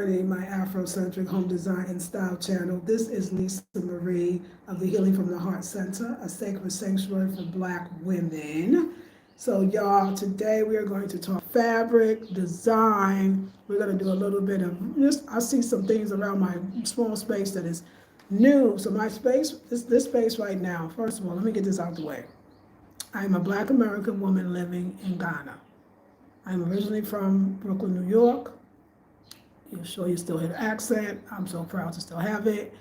joining my Afrocentric Home Design and Style channel. This is Lisa Marie of the Healing from the Heart Center, a sacred sanctuary for Black women. So y'all, today we are going to talk fabric, design. We're going to do a little bit of, just, I see some things around my small space that is new. So my space, this space right now, first of all, let me get this out the way. I am a Black American woman living in Ghana. I'm originally from Brooklyn, New York. You're sure you still hear the accent. I'm so proud to still have it.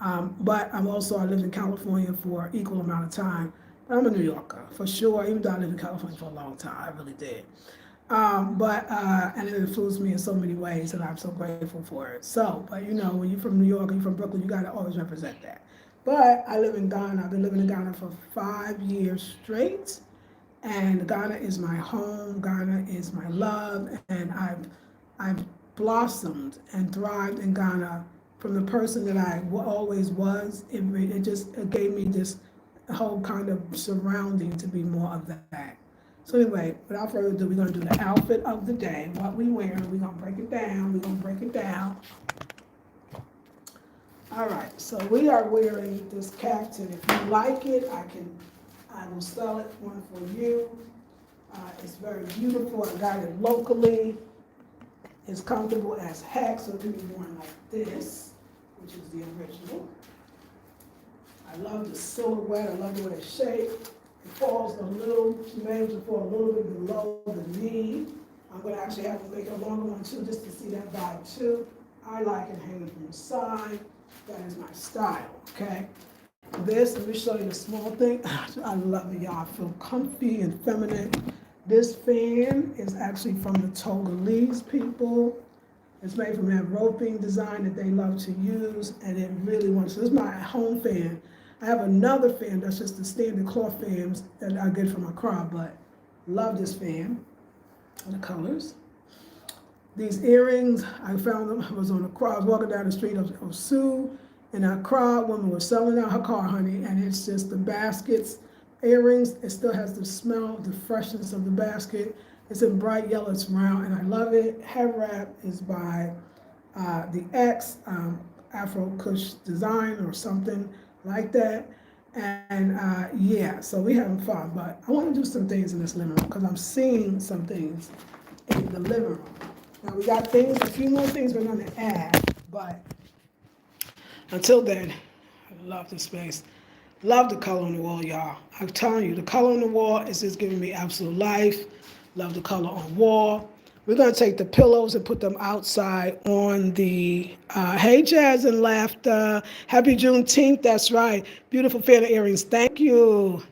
But I lived in California for an equal amount of time. But I'm a New Yorker, for sure, even though I lived in California for a long time. I really did. And it influenced me in so many ways, and I'm so grateful for it. So, but you know, when you're from New York and you're from Brooklyn, you got to always represent that. But I live in Ghana. I've been living in Ghana for 5 years straight. And Ghana is my home, Ghana is my love, and I've blossomed and thrived in Ghana from the person that I always was. It gave me this whole kind of surrounding to be more of that. So anyway, without further ado, we're gonna do the outfit of the day, what we wear, we're gonna break it down. All right, so we are wearing this caftan. If you like it, I will sell it one for you. It's very beautiful. I got it locally. It's comfortable as heck, so it can be worn like this, which is the original. I love the silhouette. I love the way it's shaped. It falls a little, managed to fall a little bit below the knee. I'm going to actually have to make a longer one too, just to see that vibe too. I like it hanging from the side. That is my style, okay? This, let me show you the small thing. I love it, y'all. I feel comfy and feminine. This fan is actually from the Togolese people. It's made from that roping design that they love to use, and it really wants. So this is my home fan. I have another fan that's just the standard cloth fans that I get from Accra, but love this fan. The colors. These earrings, I found them. I was walking down the street of Osu. And Accra, woman was selling out her car, honey, and it's just the baskets, earrings, it still has the smell, the freshness of the basket. It's in bright yellow, it's round, and I love it. Head wrap is by the X, Afro Kush Design or something like that. And yeah, so we having fun, but I want to do some things in this living room because I'm seeing some things in the living room. Now we got things, a few more things we're going to add, but until then, I love this space. Love the color on the wall, y'all. I'm telling you, the color on the wall is just giving me absolute life. Love the color on the wall. We're going to take the pillows and put them outside on the, hey, Jazz and Laughter. Happy Juneteenth, that's right. Beautiful fan of earrings. Thank you.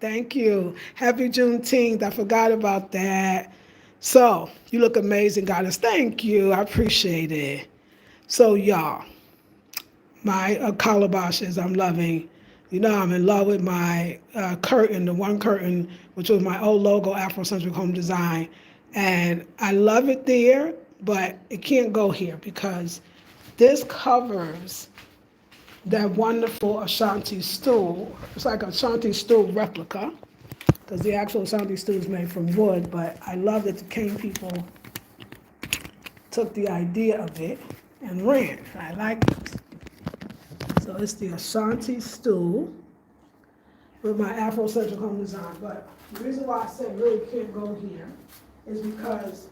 Thank you. Happy Juneteenth. I forgot about that. So, you look amazing, goddess. Thank you. I appreciate it. So, y'all. My calabashes I'm loving. You know, I'm in love with my curtain, the one curtain, which was my old logo, Afrocentric Home Design. And I love it there, but it can't go here because this covers that wonderful Ashanti stool. It's like a Ashanti stool replica because the actual Ashanti stool is made from wood, but I love that the Cane people took the idea of it and ran. I like it. So it's the Ashanti stool with my Afrocentric Home Design. But the reason why I said really can't go here is because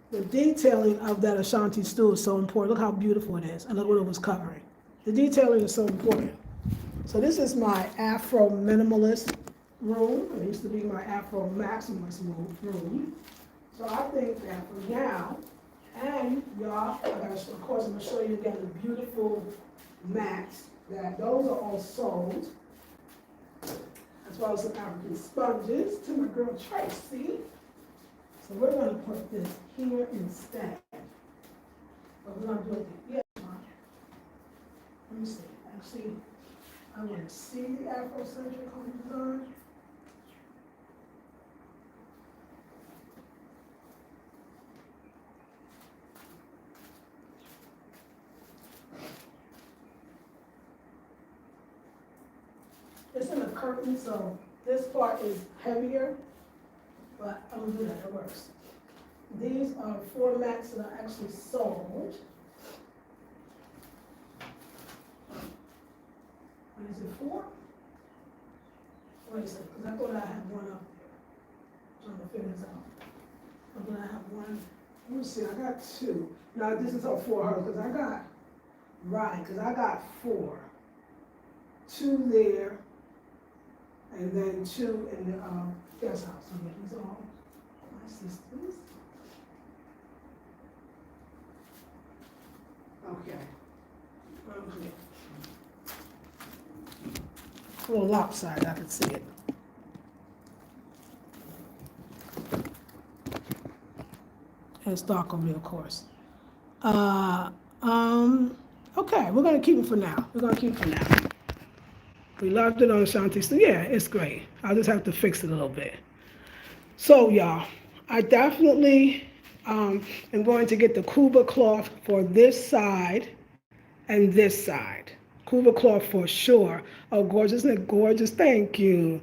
the detailing of that Ashanti stool is so important. Look how beautiful it is, and look what it was covering. The detailing is so important. So this is my Afro Minimalist room. It used to be my Afro Maximalist room. So I think that for now, and y'all, of course, I'm going to show you again the beautiful mats, that those are all sold, as well as some African sponges to my girl Tracy. So we're going to put this here instead. But we're going to do it, yeah, let me see. Actually, I want to see the Afrocentric Home Design. It's in a curtain, so this part is heavier, but I'm gonna do that, it works. These are 4 mats that are actually sold. let me see, I got 2. Now, this is all for her, because I got, right, because I got 4. 2 there, and then 2 in the guest house. So these are all my sisters. Okay. Okay. It's a little lopsided, I can see it. And it's dark over there, of course. Okay, we're gonna keep it for now. We're gonna keep it for now. We loved it on Ashanti, so yeah, it's great. I'll just have to fix it a little bit. So y'all, I definitely am going to get the Cuba cloth for this side and this side. Cuba cloth for sure. Oh, gorgeous, isn't it gorgeous? Thank you.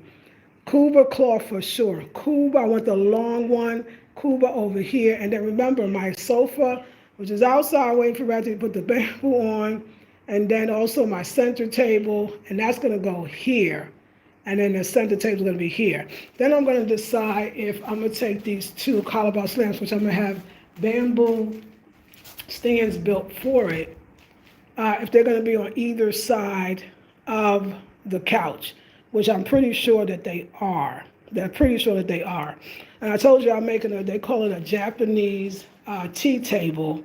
Cuba cloth for sure. Cuba, I want the long one. Cuba over here. And then remember my sofa, which is outside waiting for Ratchet to put the bamboo on. And then also my center table, and that's gonna go here. And then the center table is gonna be here. Then I'm gonna decide if I'm gonna take these 2 calabash lamps, which I'm gonna have bamboo stands built for it, if they're gonna be on either side of the couch, which I'm pretty sure that they are. They're pretty sure that they are. And I told you I'm making they call it a Japanese tea table.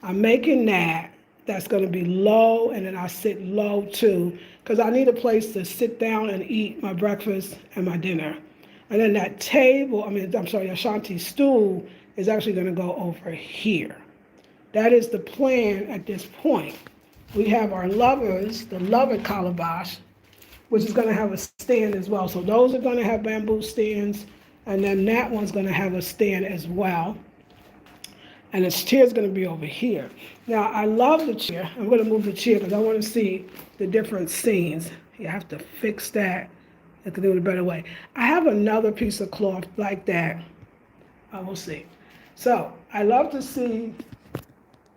I'm making that. That's gonna be low, and then I sit low too, because I need a place to sit down and eat my breakfast and my dinner. And then that table, Ashanti stool is actually gonna go over here. That is the plan at this point. We have our lovers, the lover calabash, which is gonna have a stand as well. So those are gonna have bamboo stands, and then that one's gonna have a stand as well. And the chair's gonna be over here. Now, I love the chair. I'm gonna move the chair because I wanna see the different scenes. You have to fix that. I can do it a better way. I have another piece of cloth like that. I will see. So, I love to see,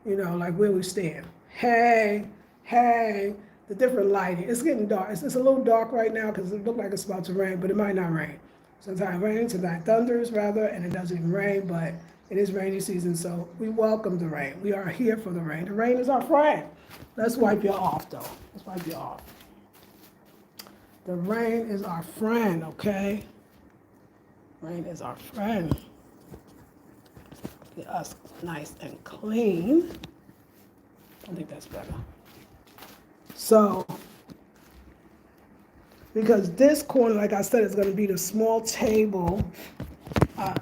like where we stand. Hey, the different lighting. It's getting dark. It's a little dark right now because it looks like it's about to rain, but it might not rain. Sometimes it rains, sometimes it thunders rather, and it doesn't even rain, but it is rainy season, so we welcome the rain. We are here for the rain. The rain is our friend. Let's wipe you off, though. Let's wipe you off. The rain is our friend, okay? Rain is our friend. Get us nice and clean. I think that's better. So, because this corner, like I said, is going to be the small table.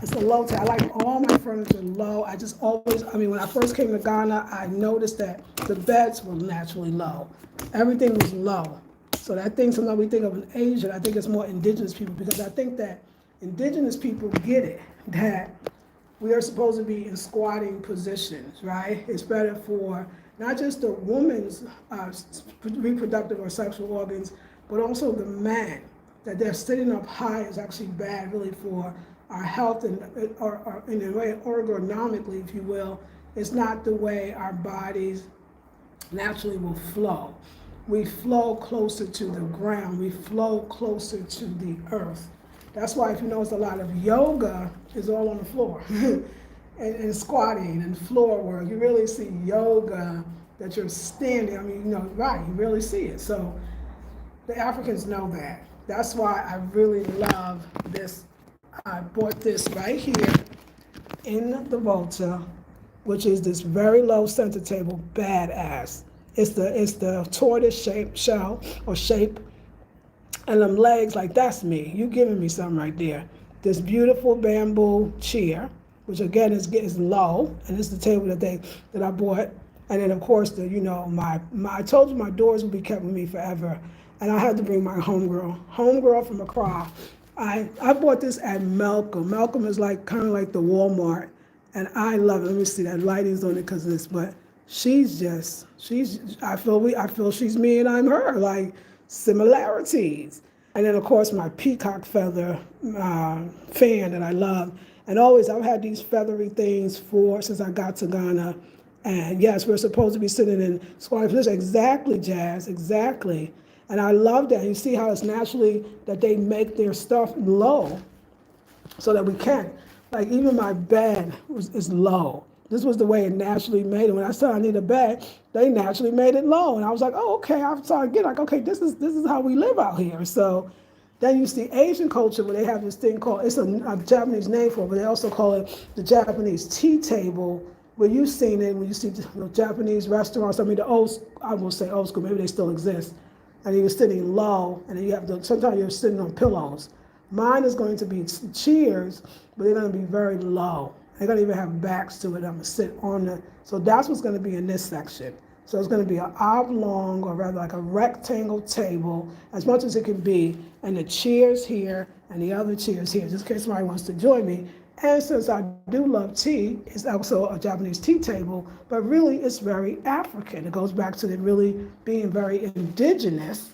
It's a low table. I like all my furniture low. I just always, when I first came to Ghana, I noticed that the beds were naturally low. Everything was low. So that thing, sometimes we think of an Asian, I think it's more indigenous people, because I think that indigenous people get it, that we are supposed to be in squatting positions, right? It's better for not just the woman's reproductive or sexual organs, but also the man. That they're sitting up high is actually bad, really, for our health and or in a way ergonomically, if you will. It's not the way our bodies naturally will flow. We flow closer to the ground. We flow closer to the earth. That's why if you notice a lot of yoga is all on the floor. and squatting and floor work. You really see yoga that you're standing. Right, you really see it. So the Africans know that. That's why I really love this. I bought this right here in the Volta, which is this very low center table, badass. It's the tortoise shell or shape, and them legs, like that's me. You giving me something right there. This beautiful bamboo chair, which again is low, and it's the table that I bought. And then of course I told you my doors will be kept with me forever, and I had to bring my homegirl from Accra. I bought this at Malcolm. Malcolm is kind of like the Walmart, and I love it. Let me see, that lighting's on it because of this, but I feel she's me and I'm her, like similarities. And then of course my peacock feather fan that I love. And always I've had these feathery things since I got to Ghana. And yes, we're supposed to be sitting in squatting position. Exactly, Jazz, exactly. And I love that. You see how it's naturally that they make their stuff low so that we can. Like even my bed is low. This was the way it naturally made it. When I said I need a bed, they naturally made it low. And I was like, oh, okay. I started getting like, okay, this is how we live out here. So then you see Asian culture where they have this thing called, it's a Japanese name for it, but they also call it the Japanese tea table, where you've seen it when you see Japanese restaurants. I mean, I will say old school, maybe they still exist. And you're sitting low, and then sometimes you're sitting on pillows. Mine is going to be chairs, but they're going to be very low. They're going to even have backs to it. I'm going to sit on it. So that's what's going to be in this section. So it's going to be an oblong, or rather like a rectangle table, as much as it can be, and the chairs here and the other chairs here, just in case somebody wants to join me. And since I do love tea, it's also a Japanese tea table, but really it's very African. It goes back to it really being very indigenous.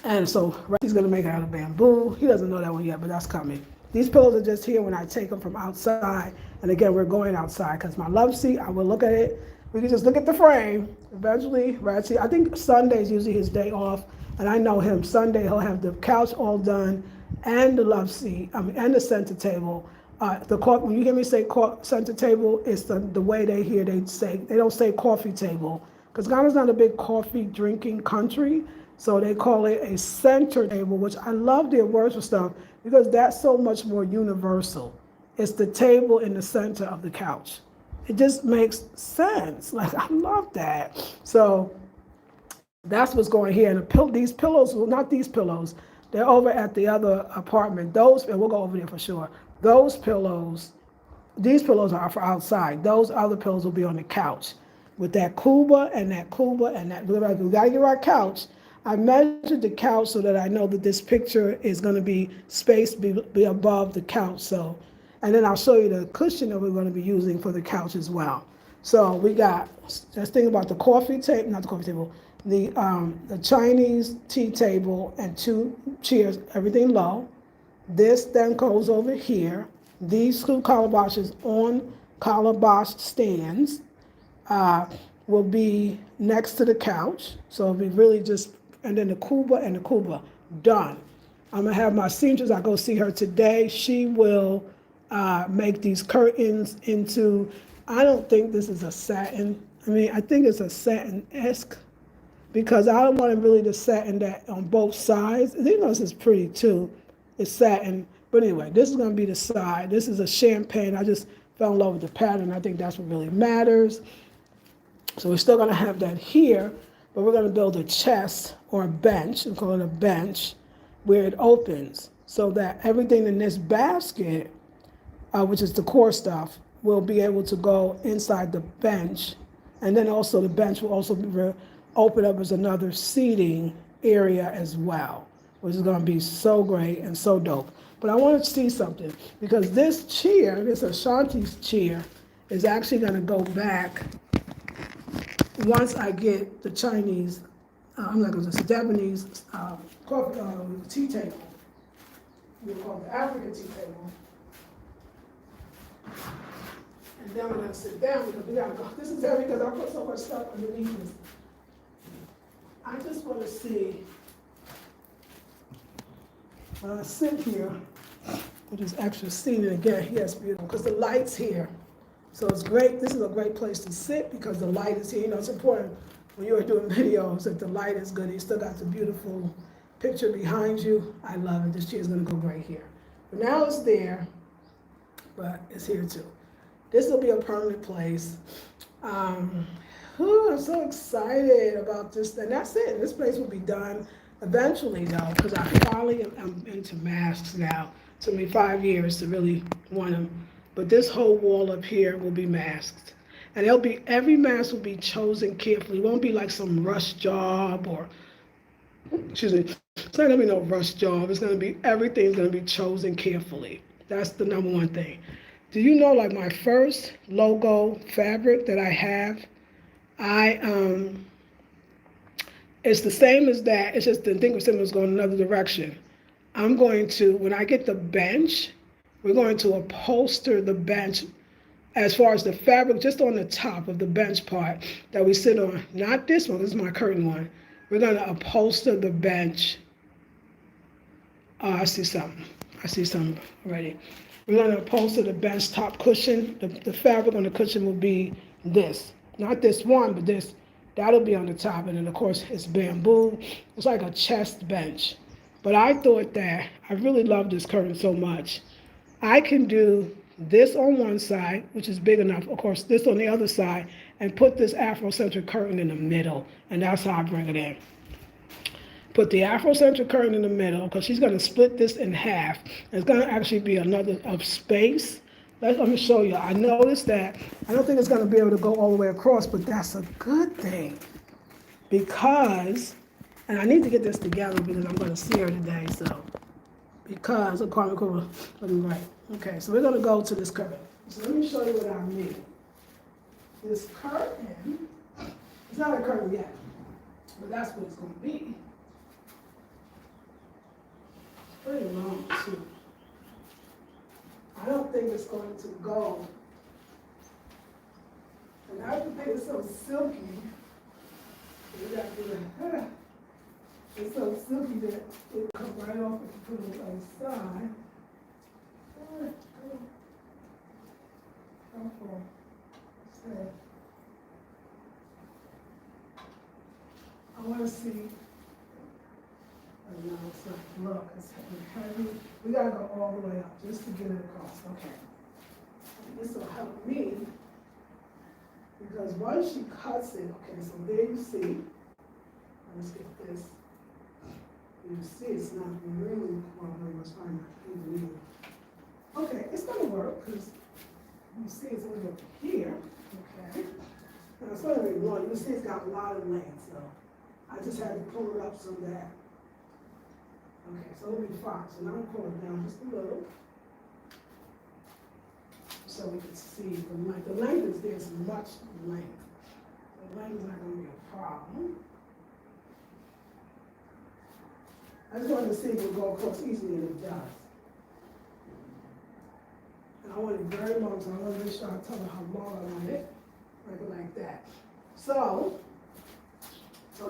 And so he's going to make it out of bamboo. He doesn't know that one yet, but that's coming. These pillows are just here when I take them from outside. And again, we're going outside because my love seat, I will look at it. We can just look at the frame. Eventually, right? See, I think Sunday is usually his day off. And I know him. Sunday, he'll have the couch all done and the love seat, and the center table. When you hear me say center table, it's the way they don't say coffee table. Because Ghana's not a big coffee drinking country. So they call it a center table, which I love their words for stuff because that's so much more universal. It's the table in the center of the couch. It just makes sense. Like, I love that. So that's what's going here. And these pillows, well, not these pillows, they're over at the other apartment. And we'll go over there for sure. These pillows are for outside. Those other pillows will be on the couch with that Kuba and that Kuba and that. We gotta get our couch. I measured the couch so that I know that this picture is going to be spaced be above the couch. So, and then I'll show you the cushion that we're going to be using for the couch as well. So we got, just think about the coffee table, not the coffee table, the Chinese tea table and 2 chairs, everything low. This then goes over here. These 2 calabashes on calabash stands will be next to the couch. So it'll be really just, and then the Kuba and the Kuba, done. I'm gonna have my seamstress, I go see her today. She will make these curtains into, I don't think this is a satin. I mean, I think it's a satin-esque because I don't want it really to satin that on both sides. You know, this is pretty too. It's satin, but anyway, this is gonna be the side. This is a champagne. I just fell in love with the pattern. I think that's what really matters. So we're still gonna have that here, but we're going to build a chest or a bench, we call it a bench, where it opens so that everything in this basket, which is the core stuff, will be able to go inside the bench. And then also the bench will also be open up as another seating area as well, which is going to be so great and so dope. But I want to see something because this chair, this Ashanti's chair, is actually going to go back once I get the Chinese, I'm not going to say Japanese coffee, tea table. We call it the African tea table. And then we're going to sit down because we got to go. This is heavy because I put so much stuff underneath this. I just want to see, when I sit here with this extra seating again, yes, beautiful, because the light's here. So it's great. This is a great place to sit because the light is here. You know, it's important when you are doing videos that the light is good. You still got the beautiful picture behind you. I love it. This chair is going to go great here. But now it's there, but it's here too. This will be a permanent place. I'm so excited about this. And that's it. This place will be done eventually, though, because I finally am into masks now. It took me 5 years to really want them. But this whole wall up here will be masked. And every mask will be chosen carefully. It won't be like some rush job or, excuse me, it's not gonna be no rush job. It's gonna be, everything's gonna be chosen carefully. That's the number one thing. Do you know, like my first logo fabric that I have, it's the same as that. It's just the thing is going another direction. I'm going to, when I get the bench, we're going to upholster the bench as far as the fabric, just on the top of the bench part that we sit on. Not this one, this is my curtain one. We're going to upholster the bench. I see something already. We're going to upholster the bench top cushion. The fabric on the cushion will be this. Not this one, but this. That'll be on the top. And then, of course, it's bamboo. It's like a chest bench. But I thought that I really love this curtain so much. I can do this on one side, which is big enough. Of course, this on the other side, and put this afrocentric curtain in the middle. And that's how I bring it in. Put the afrocentric curtain in the middle, because she's going to split this in half. It's going to actually be another of space. Let me show you. I noticed that I don't think it's going to be able to go all the way across, but that's a good thing. Because, and I need to get this together because I'm going to see her today, so. Because, let me write. Okay, so we're going to go to this curtain. So let me show you what I mean. This curtain, it's not a curtain yet, but that's what it's going to be. Pretty long too. I don't think it's going to go. And I think it's so silky. It's so silky that it will come right off if you put it on the side. I want to see. Oh, no, it's not. Look, it's heavy. We gotta go all the way up just to get it across. Okay. This will help me because once she cuts it, okay, so there you see. Let's get this. You see it's not really, well, no, it's fine. Even. Okay, it's gonna work because you see it's over here. Okay. Now it's gonna be long. You see it's got a lot of length, so I just had to pull it up so that. Okay, so it'll be fine. So now I'm pull it down just a little so we can see the length. The length is there's much length. The length is not going to be a problem. I just wanted to see if it would go across easily, and it does. And I want it very long, so I want to make sure I tell her how long I want it, like that. So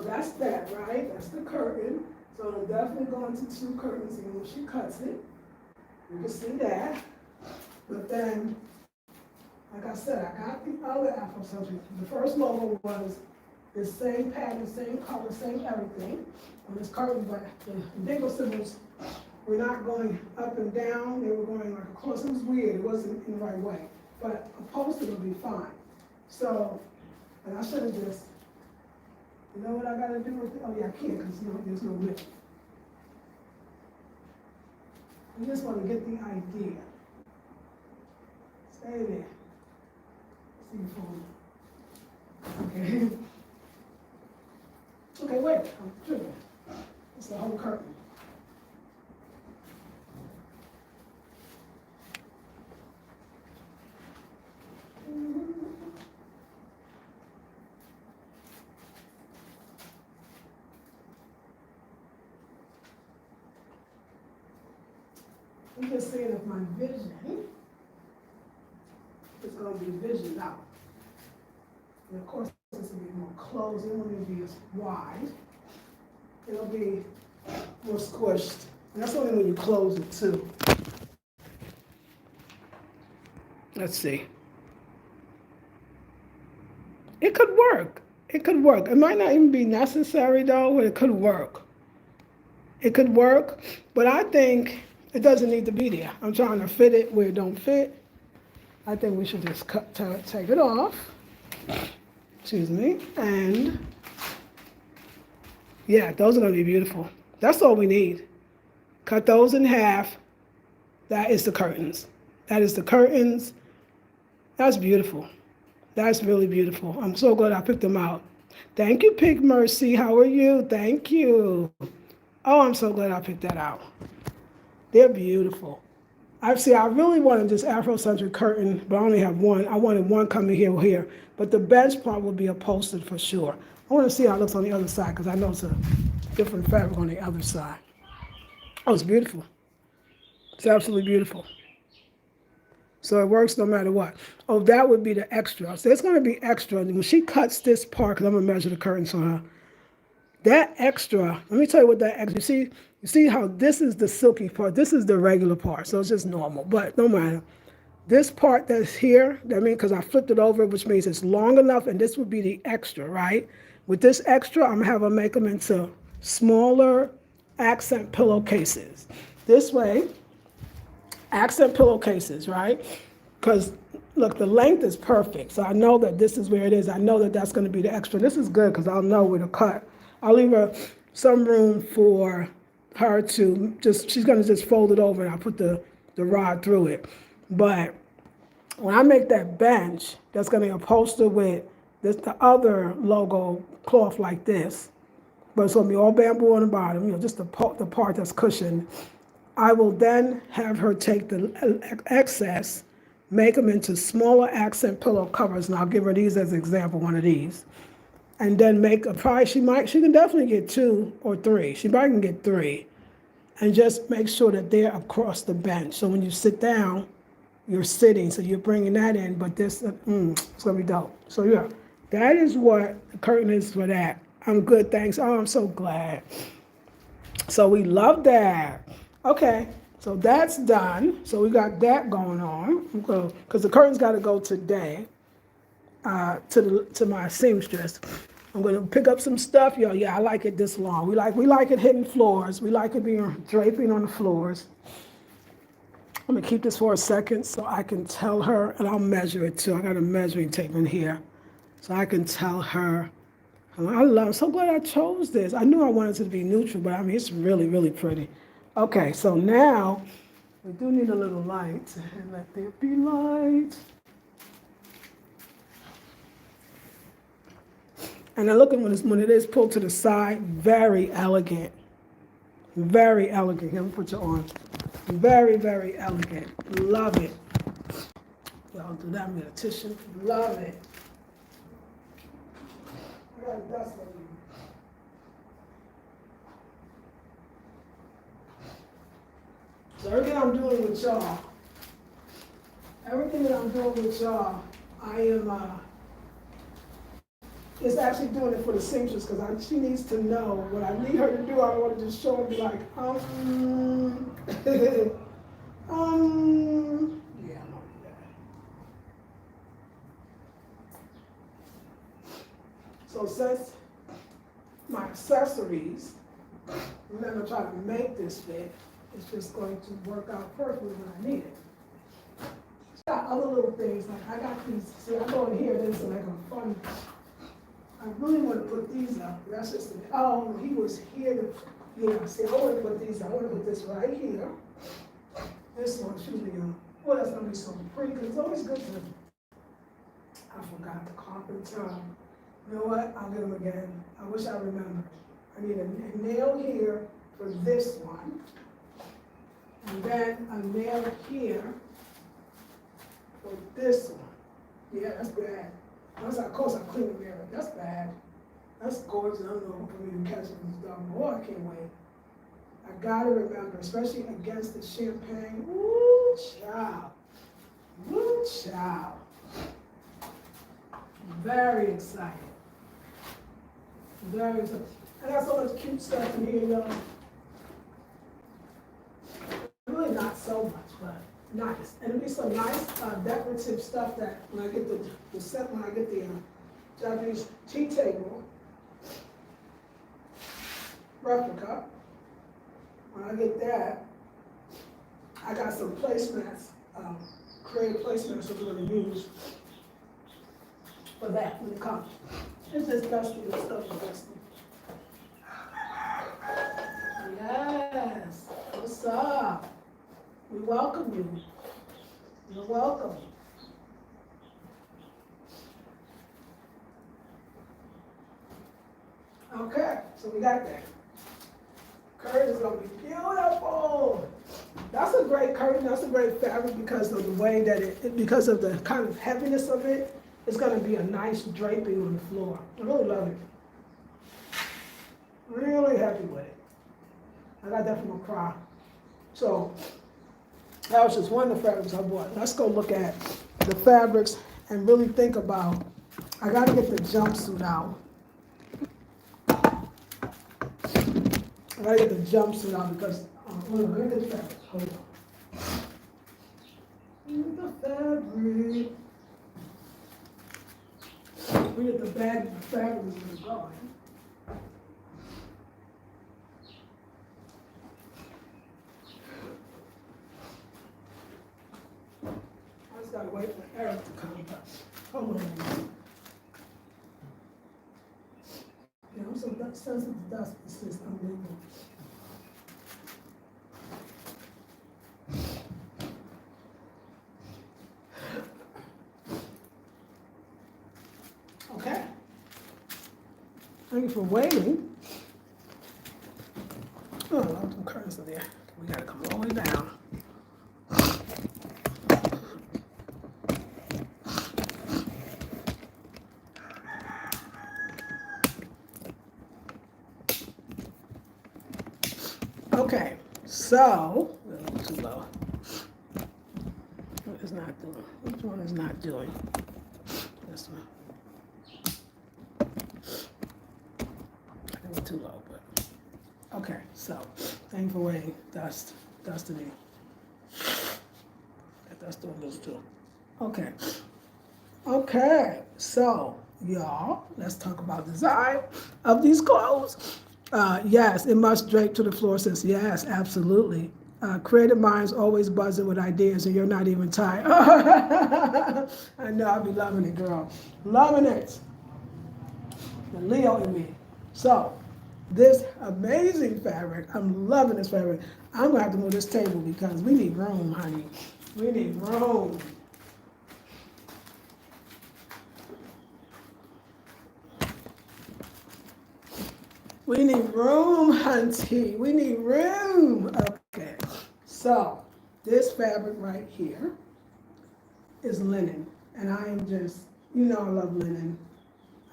that's that, right? That's the curtain. So it'll definitely go into two curtains, and when she cuts it, you can see that. But then, like I said, I got the other afrocentric. The first logo was the same pattern, same color, same everything on this curtain, but the bigger symbols were not going up and down. They were going like across. It was weird. It wasn't in the right way. But a poster would be fine. So, and I should have just. You know what I gotta do with it? Oh yeah, I can't because there's no lip. I just want to get the idea. Stay there. See you for me. Okay. Okay, wait. I'm tripping. It's the whole curtain. I'm just saying if my vision is going to be visioned out. And of course, this will be more closed. It won't be as wide. It'll be more squished. And that's only when you close it, too. Let's see. It could work. It could work. It might not even be necessary, though, but it could work. It could work, but I think it doesn't need to be there. I'm trying to fit it where it don't fit. I think we should just take it off. Excuse me. And yeah, those are going to be beautiful. That's all we need. Cut those in half. That is the curtains. That is the curtains. That's beautiful. That's really beautiful. I'm so glad I picked them out. Thank you, Pig Mercy. How are you? Thank you. Oh, I'm so glad I picked that out. They're beautiful. I really wanted this Afrocentric curtain, but I only have one. I wanted one coming here. But the bench part will be upholstered for sure. I want to see how it looks on the other side because I know it's a different fabric on the other side. Oh, it's beautiful. It's absolutely beautiful. So it works no matter what. Oh, that would be the extra. So it's going to be extra. When she cuts this part, because I'm going to measure the curtains on her, that extra, let me tell you what that extra, you You see how this is the silky part, this is the regular part, so it's just normal, but no matter. This part that's here, that means because I flipped it over, which means it's long enough, and this would be the extra, right? With this extra, I'm gonna have them make them into smaller accent pillowcases. This way, accent pillowcases, right? Because look, the length is perfect, so I know that this is where it is. I know that that's gonna be the extra. This is good because I'll know where to cut. I'll leave her some room for her to just, she's gonna just fold it over and I'll put the rod through it. But when I make that bench, that's gonna be upholstered with this, the other logo cloth like this, but it's gonna be all bamboo on the bottom, you know, just the part that's cushioned. I will then have her take the excess, make them into smaller accent pillow covers, and I'll give her these as an example, one of these. And then make a price, she can definitely get 2 or 3. She probably can get 3. And just make sure that they're across the bench. So when you sit down, you're sitting, so you're bringing that in, but this, it's gonna be dope. So yeah, that is what the curtain is for that. I'm good, thanks. Oh, I'm so glad. So we love that. Okay, so that's done. So we got that going on. Because the curtain's gotta go today to my seamstress. I'm gonna pick up some stuff, yo. Yeah, I like it this long. We like it hitting floors. We like it being draping on the floors. I'm gonna keep this for a second so I can tell her, and I'll measure it too. I got a measuring tape in here, so I can tell her. I'm so glad I chose this. I knew I wanted it to be neutral, but I mean, it's really, really pretty. Okay, so now we do need a little light, and let there be light. And then look at when it is pulled to the side, very elegant. Very elegant. Here, let me put you on. Very, very elegant. Love it. Y'all do that with a tissue. Love it. I got dust on you. So everything I'm doing with y'all, I am is actually doing it for the seamstress because she needs to know what I need her to do. I don't want to just show and be like, yeah, I don't do that. So since my accessories, I'm not gonna try to make this fit, it's just going to work out perfectly when I need it. It's got other little things, like I got these, see I go in here, there's like a fun, I really want to put these up. That's just, oh, he was here to, yeah, see, I want to put these, I want to put this right here. This one should be on. Well, that's going to be so pretty, because it's always good to, I forgot the carpenter. You know what? I'll get them again. I wish I remembered. I need a nail here for this one. And then a nail here for this one. Yeah, that's bad. Of course, I clean the mirror. That's bad. That's gorgeous. I don't know for me to catch this dog. Boy, I can't wait. I gotta remember, especially against the champagne. Woo, child. Woo, child. Very excited. Very excited. I got so much cute stuff in here, y'all. Really not so much, but nice. And it'll be some nice decorative stuff that when I get the set, when I get the Japanese tea table replica, when I get that, I got some placemats, creative placemats that we're going to use for that when it comes. It's just dusty, this stuff is dusty. Yes, what's up? We welcome you. You're welcome. Okay, so we got that. Curtain is gonna be beautiful. That's a great curtain, that's a great fabric because of the way that because of the kind of heaviness of it, it's gonna be a nice draping on the floor. I really love it. Really happy with it. I got that from a cry. So, that was just one of the fabrics I bought. Let's go look at the fabrics and really think about, I gotta get the jumpsuit out. I gotta get the jumpsuit out because, hold on, I gotta get the fabric, hold on. The fabric. We get the bag, the fabric is gonna go. I just gotta wait for Eric to come back. Hold on a minute. Yeah, I'm so sensitive to dust, it's just unbelievable. Okay. Thank you for waiting. Oh, I'll do curtains in there. We gotta come all the way down. Okay, so, a little too low. What is not doing? Which one is not doing? This one. I think it's too low, but, okay, so, thank you for waiting, dust to me. That dust doing this too. Okay, so, y'all, let's talk about design of these clothes. Yes, it must drape to the floor, says yes, absolutely. Creative minds always buzzing with ideas and you're not even tired. I know, I'll be loving it, girl. Loving it. The Leo in me. So, this amazing fabric, I'm loving this fabric. I'm gonna have to move this table because we need room, honey. We need room. We need room, hunty. We need room. Okay. So, this fabric right here is linen. And I am just, you know I love linen.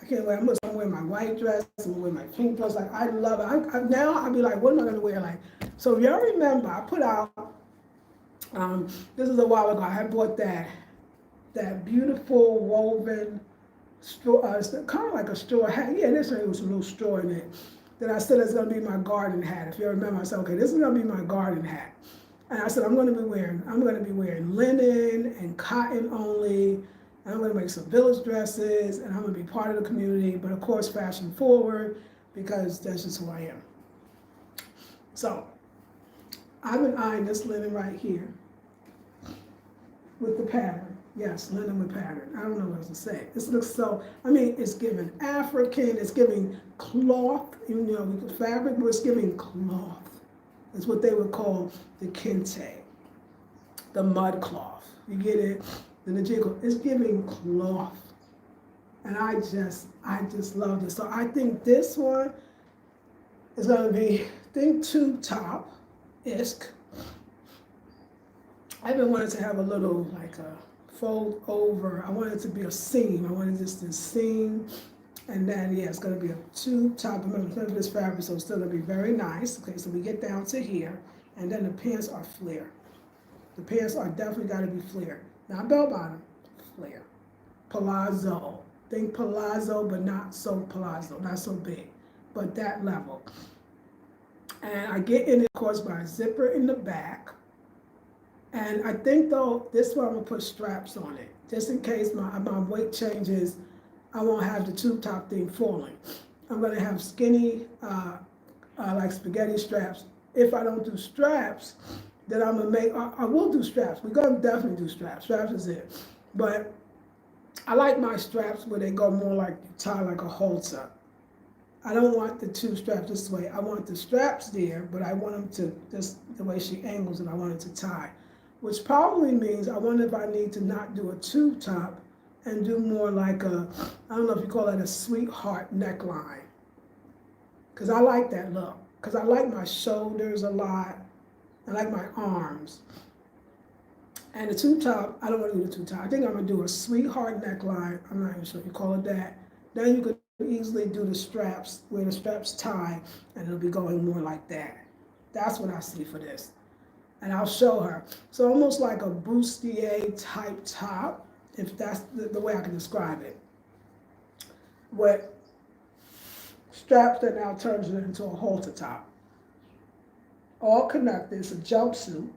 I can't wear, I'm gonna wear my white dress, I'm gonna wear my pink dress. Like, I love it. Now I'll be like, what am I gonna wear? Like, so if y'all remember, I put out, this is a while ago, I had bought that beautiful woven straw, kind of like a straw hat. Yeah, this one was a little straw in it. That I said it's gonna be my garden hat. If you remember, I said, okay, this is gonna be my garden hat. And I said, I'm gonna be wearing linen and cotton only. And I'm gonna make some village dresses, and I'm gonna be part of the community, but of course fashion forward, because that's just who I am. So, I've been eyeing this linen right here with the pattern. Yes, linen with pattern. I don't know what else to say. This looks so, I mean, it's giving African, it's giving cloth, you know, with the fabric, but it's giving cloth. It's what they would call the kente, the mud cloth. You get it? The jiggle. It's giving cloth. And I just love this. So I think this one is gonna be, tube top-isk. I've been wanting to have a little, like a fold over. I want it to be a seam. I wanted just this seam. And then, yeah, it's gonna be a tube top. Remember, it's gonna be this fabric, so it's still gonna be very nice. Okay, so we get down to here. And then the pants are flare. The pants are definitely gotta be flare. Not bell bottom, flare. Palazzo. Think palazzo, but not so palazzo, not so big, but that level. And I get in it, of course, by a zipper in the back. And I think, though, this one I'm gonna put straps on it, just in case my weight changes, I won't have the tube top thing falling. I'm gonna have skinny, like spaghetti straps. If I don't do straps, then I'm gonna make, I will do straps. We're gonna definitely do straps. Straps is it. But I like my straps where they go more like, tie like a halter. I don't want the two straps this way. I want the straps there, but I want them to, just the way she angles it, I want it to tie. Which probably means, I wonder if I need to not do a tube top and do more like a, I don't know if you call it a sweetheart neckline. Because I like that look. Because I like my shoulders a lot. I like my arms. And the tube top, I don't want to do the tube top. I think I'm going to do a sweetheart neckline. I'm not even sure if you call it that. Then you could easily do the straps, where the straps tie, and it'll be going more like that. That's what I see for this. And I'll show her. So almost like a bustier type top, if that's the way I can describe it. With straps that now turns it into a halter top. all connected. It's a jumpsuit.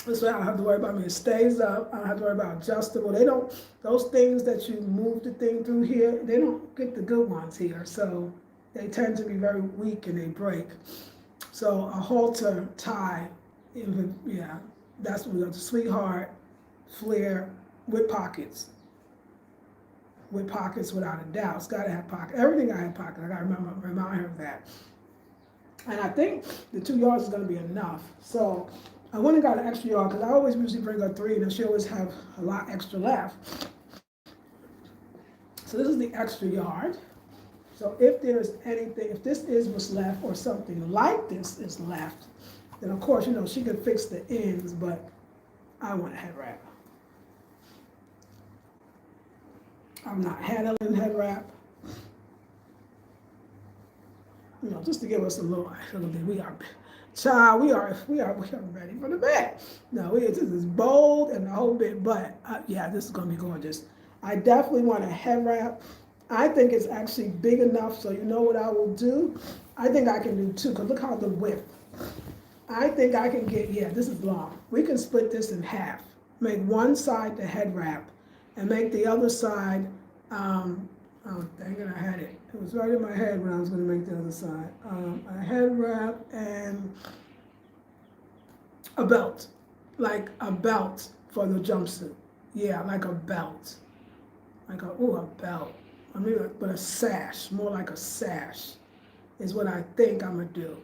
This way I don't have to worry about it stays up. I don't have to worry about adjustable. They don't, those things that you move the thing through here, they don't get the good ones here. So they tend to be very weak and they break. So a halter tie, yeah, that's what we got. The Sweetheart flare with pockets. With pockets without a doubt. It's gotta have pockets. Everything I have pockets. I gotta remind her of that. And I think the 2 yards is gonna be enough. So I went and got an extra yard because I always usually bring her 3 and she always have a lot extra left. So this is the extra yard. So if there's anything, if this is what's left or something like this is left, then of course, you know, she can fix the ends, but I want a head wrap. I'm not handling head wrap. You know, just to give us a little bit, we are ready for the bed. No, this is bold and the whole bit, but yeah, this is gonna be gorgeous. I definitely want a head wrap. I think it's actually big enough, so you know what I will do? I think I can do 2, because look how the width. I think I can get, yeah, this is long. We can split this in half. Make one side the head wrap, and make the other side, oh, dang it, I had it. It was right in my head when I was gonna make the other side. A head wrap and a belt, like a belt for the jumpsuit. Yeah, like a belt. Like a belt. I mean, but a sash, more like a sash, is what I think I'm gonna do.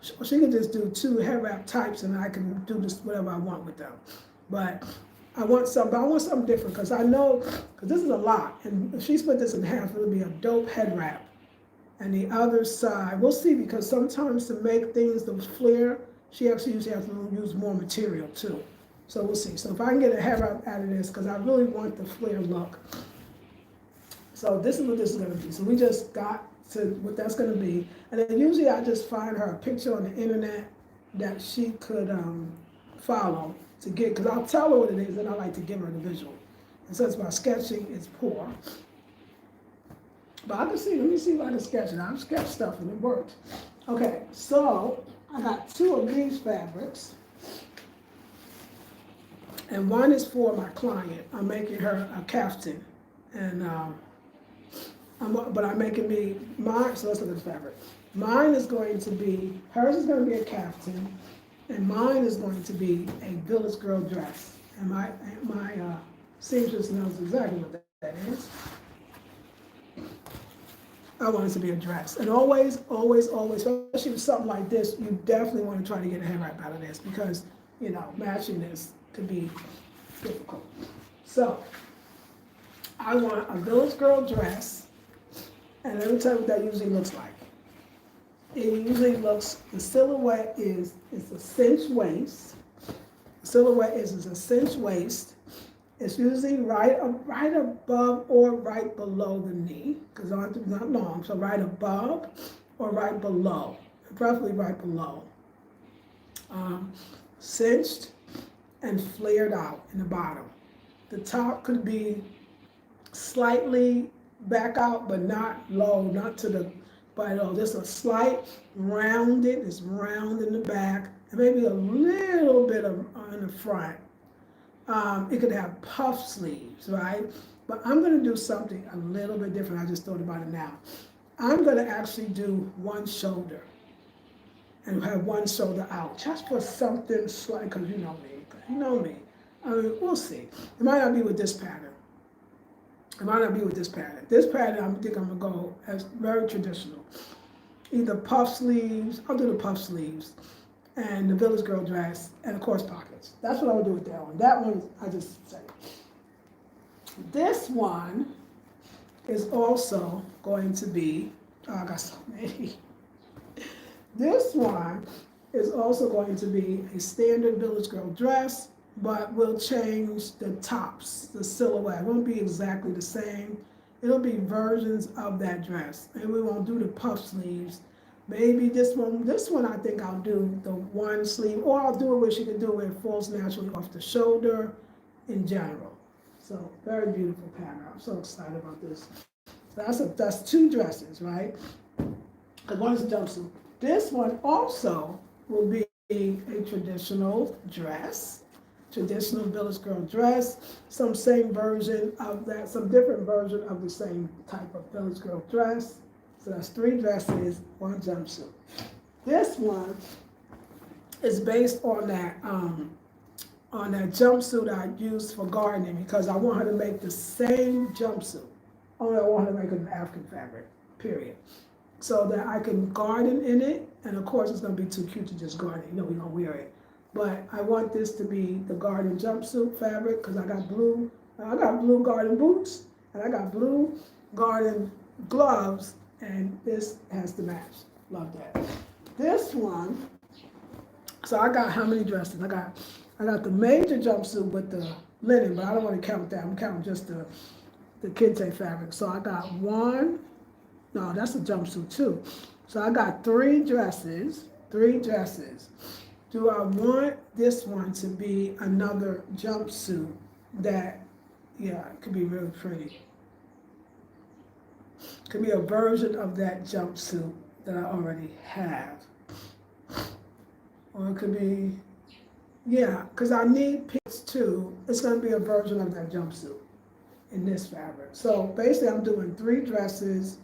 She can just do 2 head wrap types, and I can do just whatever I want with them. But I want something different, because I know, because this is a lot, and if she split this in half, it'll be a dope head wrap. And the other side, we'll see, because sometimes to make things those flare, she actually usually has to use more material too. So we'll see. So if I can get a head wrap out of this, because I really want the flare look. So this is what this is gonna be. So we just got to what that's gonna be. And then usually I just find her a picture on the internet that she could follow to get, because I'll tell her what it is, and I like to give her the visual. And since my sketching is poor, but I can see, let me see if I can sketch it. I've sketched stuff and it worked. Okay, so I got 2 of these fabrics. And one is for my client. I'm making her a caftan. And but I'm making me mine, so let's look at the fabric. Mine is going to be, hers is going to be a caftan, and mine is going to be a village girl dress. And my seamstress knows exactly what that is. I want it to be a dress. And always, especially with something like this, you definitely want to try to get a head wrap out of this, because, you know, matching this could be difficult. So, I want a village girl dress, and let me tell you what that usually looks like. It usually looks, the silhouette is, it's a cinch waist. The silhouette is a cinch waist. It's usually right above or right below the knee, because it's not long, so right above or right below, preferably right below. Cinched and flared out in the bottom. The top could be slightly back out, but not low, not to the bite at all. Just a slight rounded, it's round in the back, and maybe a little bit of in the front. It could have puff sleeves, right? But I'm gonna do something a little bit different. I just thought about it now. I'm gonna actually do one shoulder and have one shoulder out, just for something slight, because you know me. I mean, we'll see. It might not be with this pattern. This pattern, I think I'm gonna go as very traditional. Either puff sleeves, I'll do the puff sleeves, and the village girl dress, and of course pockets. That's what I would do with that one. That one, I just say. This one is also going to be, oh, I got so many. This one is also going to be a standard village girl dress, but we'll change the tops, the silhouette. It won't be exactly the same. It'll be versions of that dress. And we won't do the puff sleeves. Maybe this one I think I'll do the one sleeve, or I'll do it where she can do it where it falls naturally off the shoulder in general. So very beautiful pattern. I'm so excited about this. So that's 2 dresses, right? Because one is a jumpsuit. This one also will be a traditional dress, traditional village girl dress, some same version of that, some different version of the same type of village girl dress. So that's 3 dresses, 1 jumpsuit. This one is based on that jumpsuit I used for gardening because I want her to make the same jumpsuit. Only I want her to make it in African fabric, period. So that I can garden in it, and of course it's gonna be too cute to just garden, we're gonna wear it. But I want this to be the garden jumpsuit fabric, because I got blue garden boots, and I got blue garden gloves, and this has to match. Love that. This one, so I got how many dresses? I got the major jumpsuit with the linen, but I don't want to count that. I'm counting just the kente fabric. So I got one, no, that's a jumpsuit too. So I got 3 dresses. Do I want this one to be another jumpsuit that, yeah, it could be really pretty. Could be a version of that jumpsuit that I already have. Or it could be, yeah, because I need pits too. It's going to be a version of that jumpsuit in this fabric. So basically I'm doing 3 dresses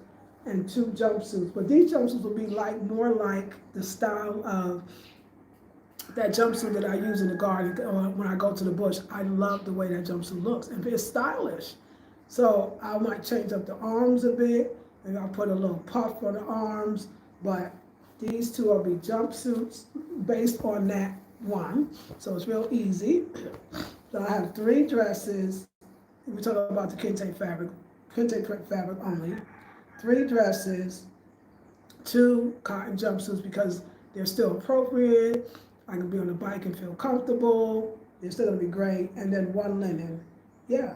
and 2 jumpsuits. But these jumpsuits will be more like the style of that jumpsuit that I use in the garden or when I go to the bush. I love the way that jumpsuit looks, and it's stylish. So I might change up the arms a bit, and I'll put a little puff on the arms, but these 2 will be jumpsuits based on that one. So it's real easy. So I have 3 dresses. We're talking about the kente fabric only. 3 dresses, 2 cotton jumpsuits because they're still appropriate. I can be on the bike and feel comfortable. They're still gonna be great. And then 1 linen. Yeah.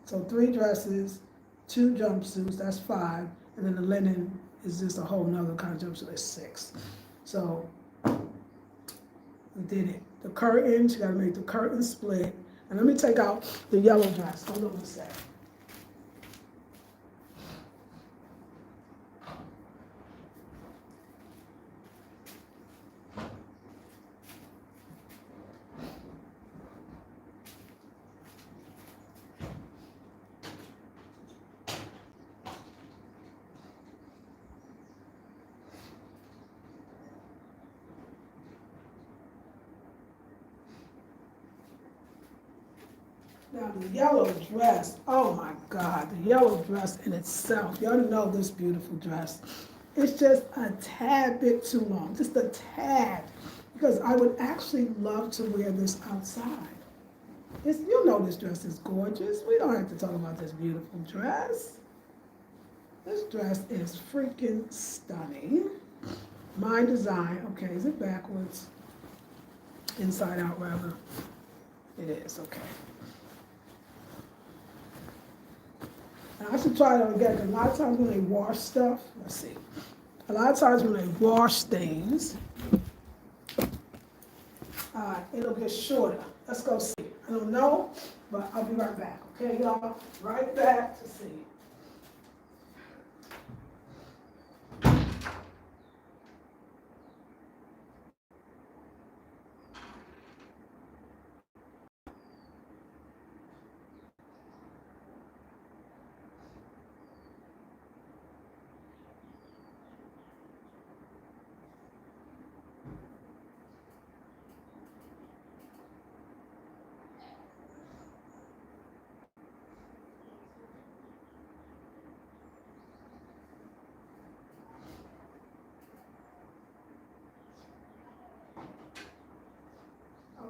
So 3 dresses, 2 jumpsuits, that's 5. And then the linen is just a whole nother kind of jumpsuit, it's 6. So we did it. The curtains, you gotta make the curtain split. And let me take out the yellow dress. Hold on a sec. Now the yellow dress, oh my God, the yellow dress in itself, y'all know this beautiful dress. It's just a tad bit too long, just a tad, because I would actually love to wear this outside. You'll know this dress is gorgeous. We don't have to talk about this beautiful dress. This dress is freaking stunning. My design, okay, is it backwards? Inside out rather. It is, okay. I should try it on again, because a lot of times when they wash stuff, let's see. A lot of times when they wash things, it'll get shorter. Let's go see. I don't know, but I'll be right back. Okay, y'all? Right back to see.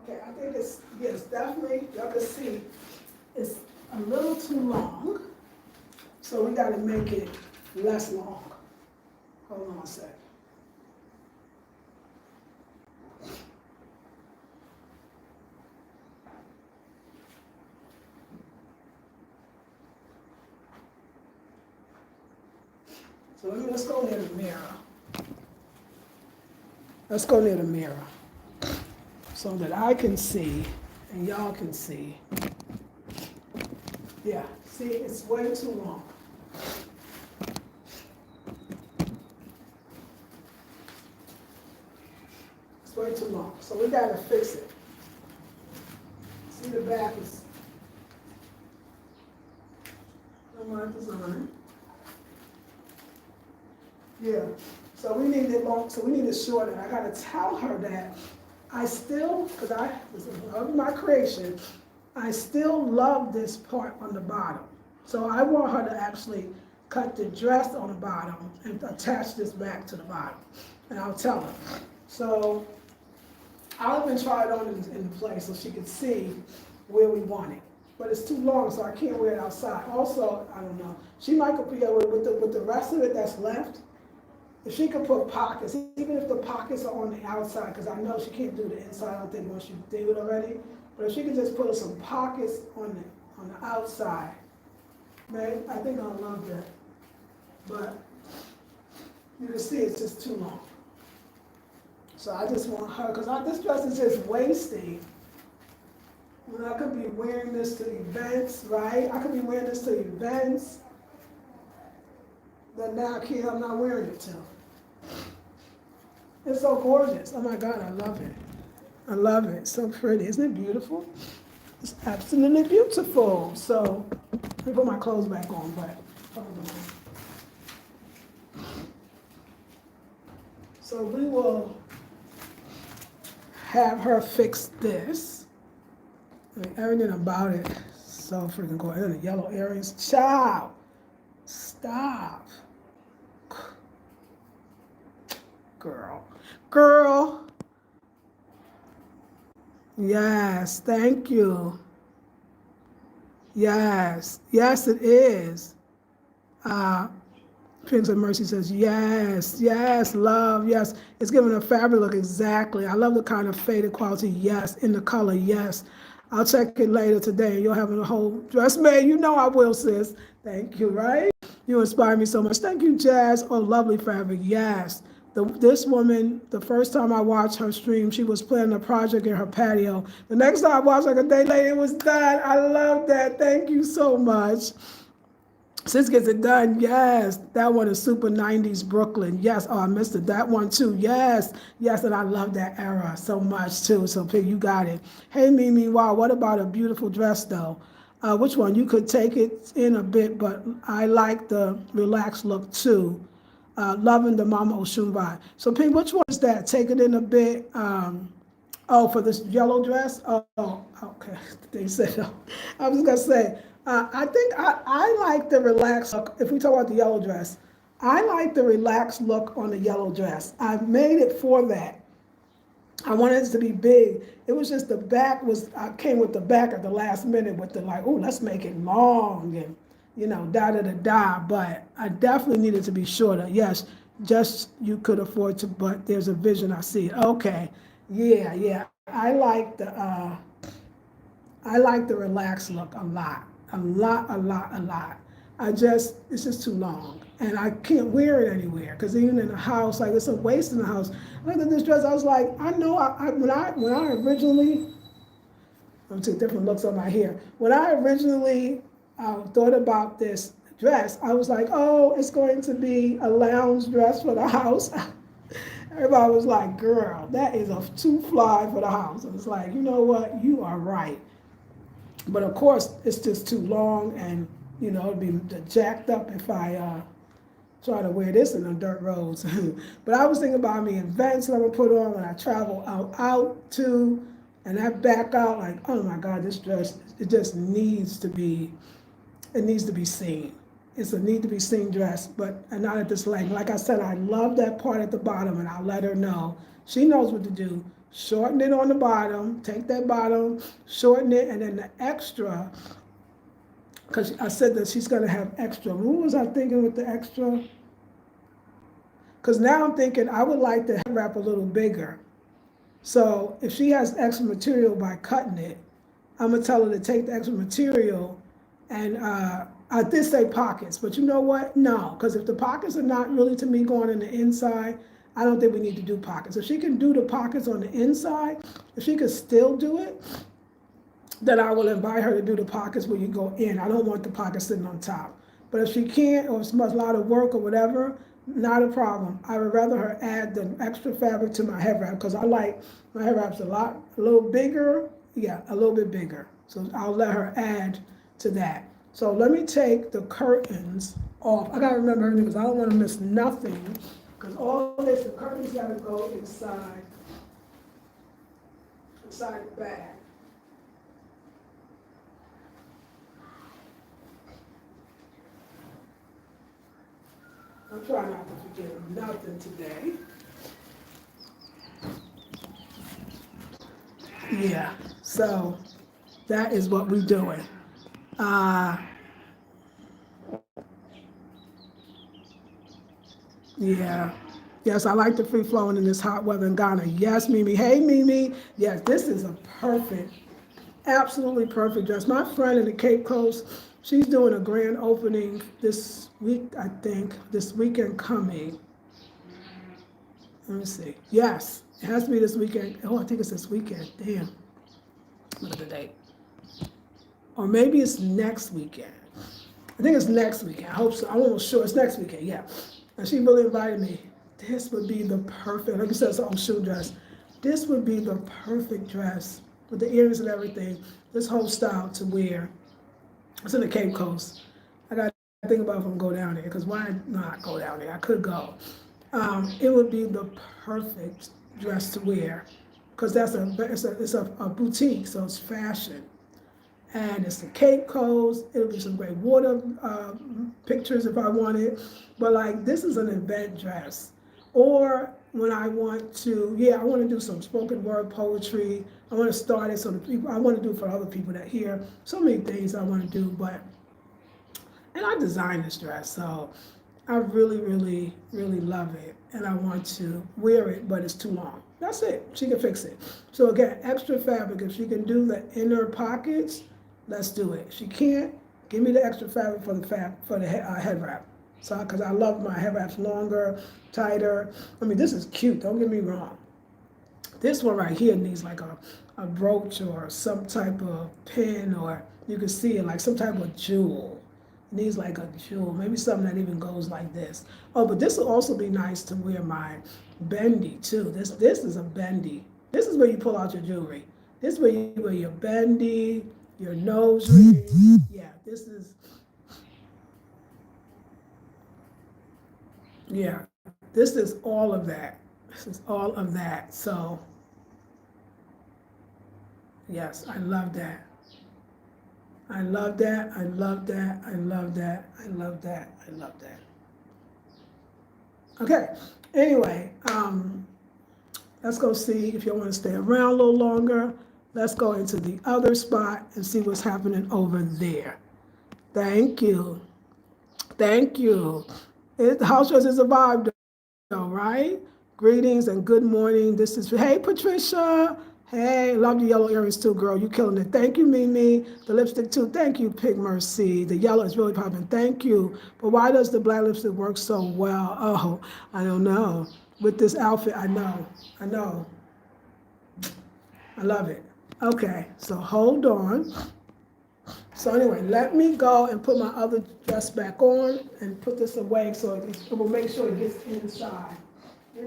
Okay, I think it's, yes, definitely, y'all can see, it's a little too long, so we gotta make it less long. Hold on a sec. So let's go near the mirror. Let's go near the mirror so that I can see and y'all can see. Yeah, see, it's way too long. way too long. So we gotta fix it. See, the back is on my design. Yeah, so we need it long, so we need to shorten it. I gotta tell her that I still, because this is my creation, I still love this part on the bottom. So I want her to actually cut the dress on the bottom and attach this back to the bottom. And I'll tell her. So I'll even try it on in the place so she can see where we want it. But it's too long, so I can't wear it outside. Also, I don't know, she might be able, with the rest of it that's left, if she could put pockets, even if the pockets are on the outside, because I know she can't do the inside, I don't think once you do it already, but if she could just put some pockets on the outside, man, I think I'll love that. But you can see it's just too long. So I just want her, because this dress is just wasting. When I could be wearing this to events, right? I could be wearing this to events. But now I'm not wearing it to. It's so gorgeous. Oh my God, I love it. I love it. It's so pretty. Isn't it beautiful? It's absolutely beautiful. So let me put my clothes back on, but hold on. So we will have her fix this. I mean, everything about it so freaking cool. And then the yellow earrings. Child, stop. Girl. Yes, thank you. Yes, it is. Prince of Mercy says, yes, love, yes. It's giving a fabric look, exactly. I love the kind of faded quality, yes, in the color, yes. I'll check it later today. You'll have a whole dress made. You know I will, sis. Thank you, right? You inspire me so much. Thank you, Jazz. Oh, lovely fabric, yes. This woman, the first time I watched her stream, she was planning a project in her patio. The next time I watched, like a day later, it was done. I love that. Thank you so much. Sis gets it done, yes. That one is super 90s Brooklyn. Yes, oh, I missed it. That one too, yes. Yes, and I love that era so much too. So Pig, you got it. Hey, Mimi, wow, what about a beautiful dress though? Which one? You could take it in a bit, but I like the relaxed look too. Loving the Mama Oshun vibe. So Pig, which one is that? Take it in a bit. For this yellow dress? Oh, okay. They said no. I was gonna say, I think I like the relaxed look. If we talk about the yellow dress, I like the relaxed look on the yellow dress. I made it for that. I wanted it to be big. It was just the back I came with the back at the last minute with the like, oh, let's make it long and, da. But I definitely needed to be shorter. Yes, just you could afford to, but there's a vision, I see it. Okay, yeah. I like the relaxed look a lot. It's just too long. And I can't wear it anywhere, because even in the house, like it's a waste in the house. I looked at this dress, I was like, I know, when I originally, I'm taking different looks on my hair. When I originally thought about this dress, I was like, oh, it's going to be a lounge dress for the house. Everybody was like, girl, that is too fly for the house. And it's like, you know what, you are right. But of course, it's just too long, and it'd be jacked up if I try to wear this in the dirt roads. But I was thinking about me events that I'm gonna put on when I travel out to, and I back out like, oh my God, this dress, it just needs to be seen. It's a need to be seen dress, but not at this length. Like I said, I love that part at the bottom, and I'll let her know. She knows what to do. Shorten it on the bottom, take that bottom, shorten it, and then the extra, because I said that she's gonna have extra. What was I thinking with the extra? Because now I'm thinking I would like the head wrap a little bigger. So if she has extra material by cutting it, I'm gonna tell her to take the extra material, and I did say pockets, but you know what? No, because if the pockets are not really to me going in the inside, I don't think we need to do pockets. If she can do the pockets on the inside, if she could still do it, then I will invite her to do the pockets where you go in. I don't want the pockets sitting on top. But if she can't, or it's a lot of work or whatever, Not a problem. I would rather her add the extra fabric to my head wrap because I like my head wraps a little bigger. Yeah, a little bit bigger. So I'll let her add to that. So let me take the curtains off. I gotta remember everything because I don't want to miss nothing. Because all this, the curtains gotta go inside the bag. I'm trying not to forget nothing today. Yeah, so that is what we're doing. Uh, yeah. Yes, I like the free flowing in this hot weather in Ghana. Yes, Mimi. Hey, Mimi. Yes, this is a perfect, absolutely perfect dress. My friend in the Cape Coast, she's doing a grand opening this week, I think, this weekend coming. Let me see. Yes, it has to be this weekend. Oh, I think it's this weekend. Damn. Look at the date. Or maybe it's next weekend. I think it's next weekend. I hope so. I'm almost sure it's next weekend. Yeah. And she really invited me. This would be the perfect, like you said, it's an shoe dress. This would be the perfect dress with the earrings and everything. This whole style to wear. It's in the Cape Coast. I got to think about if I'm going to go down there because why not go down there? I could go. It would be the perfect dress to wear because it's a boutique, so it's fashion. And it's the Cape Coast. It'll be some great water pictures if I wanted. But like, this is an event dress. Or when I want to, I want to do some spoken word poetry. I want to start it so the people, I want to do it for other people that hear. So many things I want to do, and I designed this dress, so I really, really, really love it. And I want to wear it, but it's too long. That's it. She can fix it. So again, extra fabric. If she can do the inner pockets, let's do it. If she can't, give me the extra fabric for the head wrap. So, because I love my head wraps longer, tighter. I mean, this is cute. Don't get me wrong. This one right here needs like a brooch or some type of pin, or you can see it like some type of jewel. It needs like a jewel, maybe something that even goes like this. Oh, but this will also be nice to wear my bendy too. This is a bendy. This is where you pull out your jewelry. This is where you wear your bendy, your nose ring. Yeah, yeah, this is all of that. This is all of that. So yes, I love that. I love that. I love that. I love that. I love that. I love that. Okay. Anyway, let's go see if you want to stay around a little longer. Let's go into the other spot and see what's happening over there. Thank you. Thank you. The house dress is a vibe, though, right? Greetings and good morning. This is, hey, Patricia. Hey, love the yellow earrings too, girl. You killing it. Thank you, Mimi. The lipstick too. Thank you, Pig Mercy. The yellow is really popping. Thank you. But why does the black lipstick work so well? Oh, I don't know. With this outfit, I know. I know. I love it. Okay, so hold on. So anyway, let me go and put my other dress back on and put this away so it will make sure it gets inside. Yeah.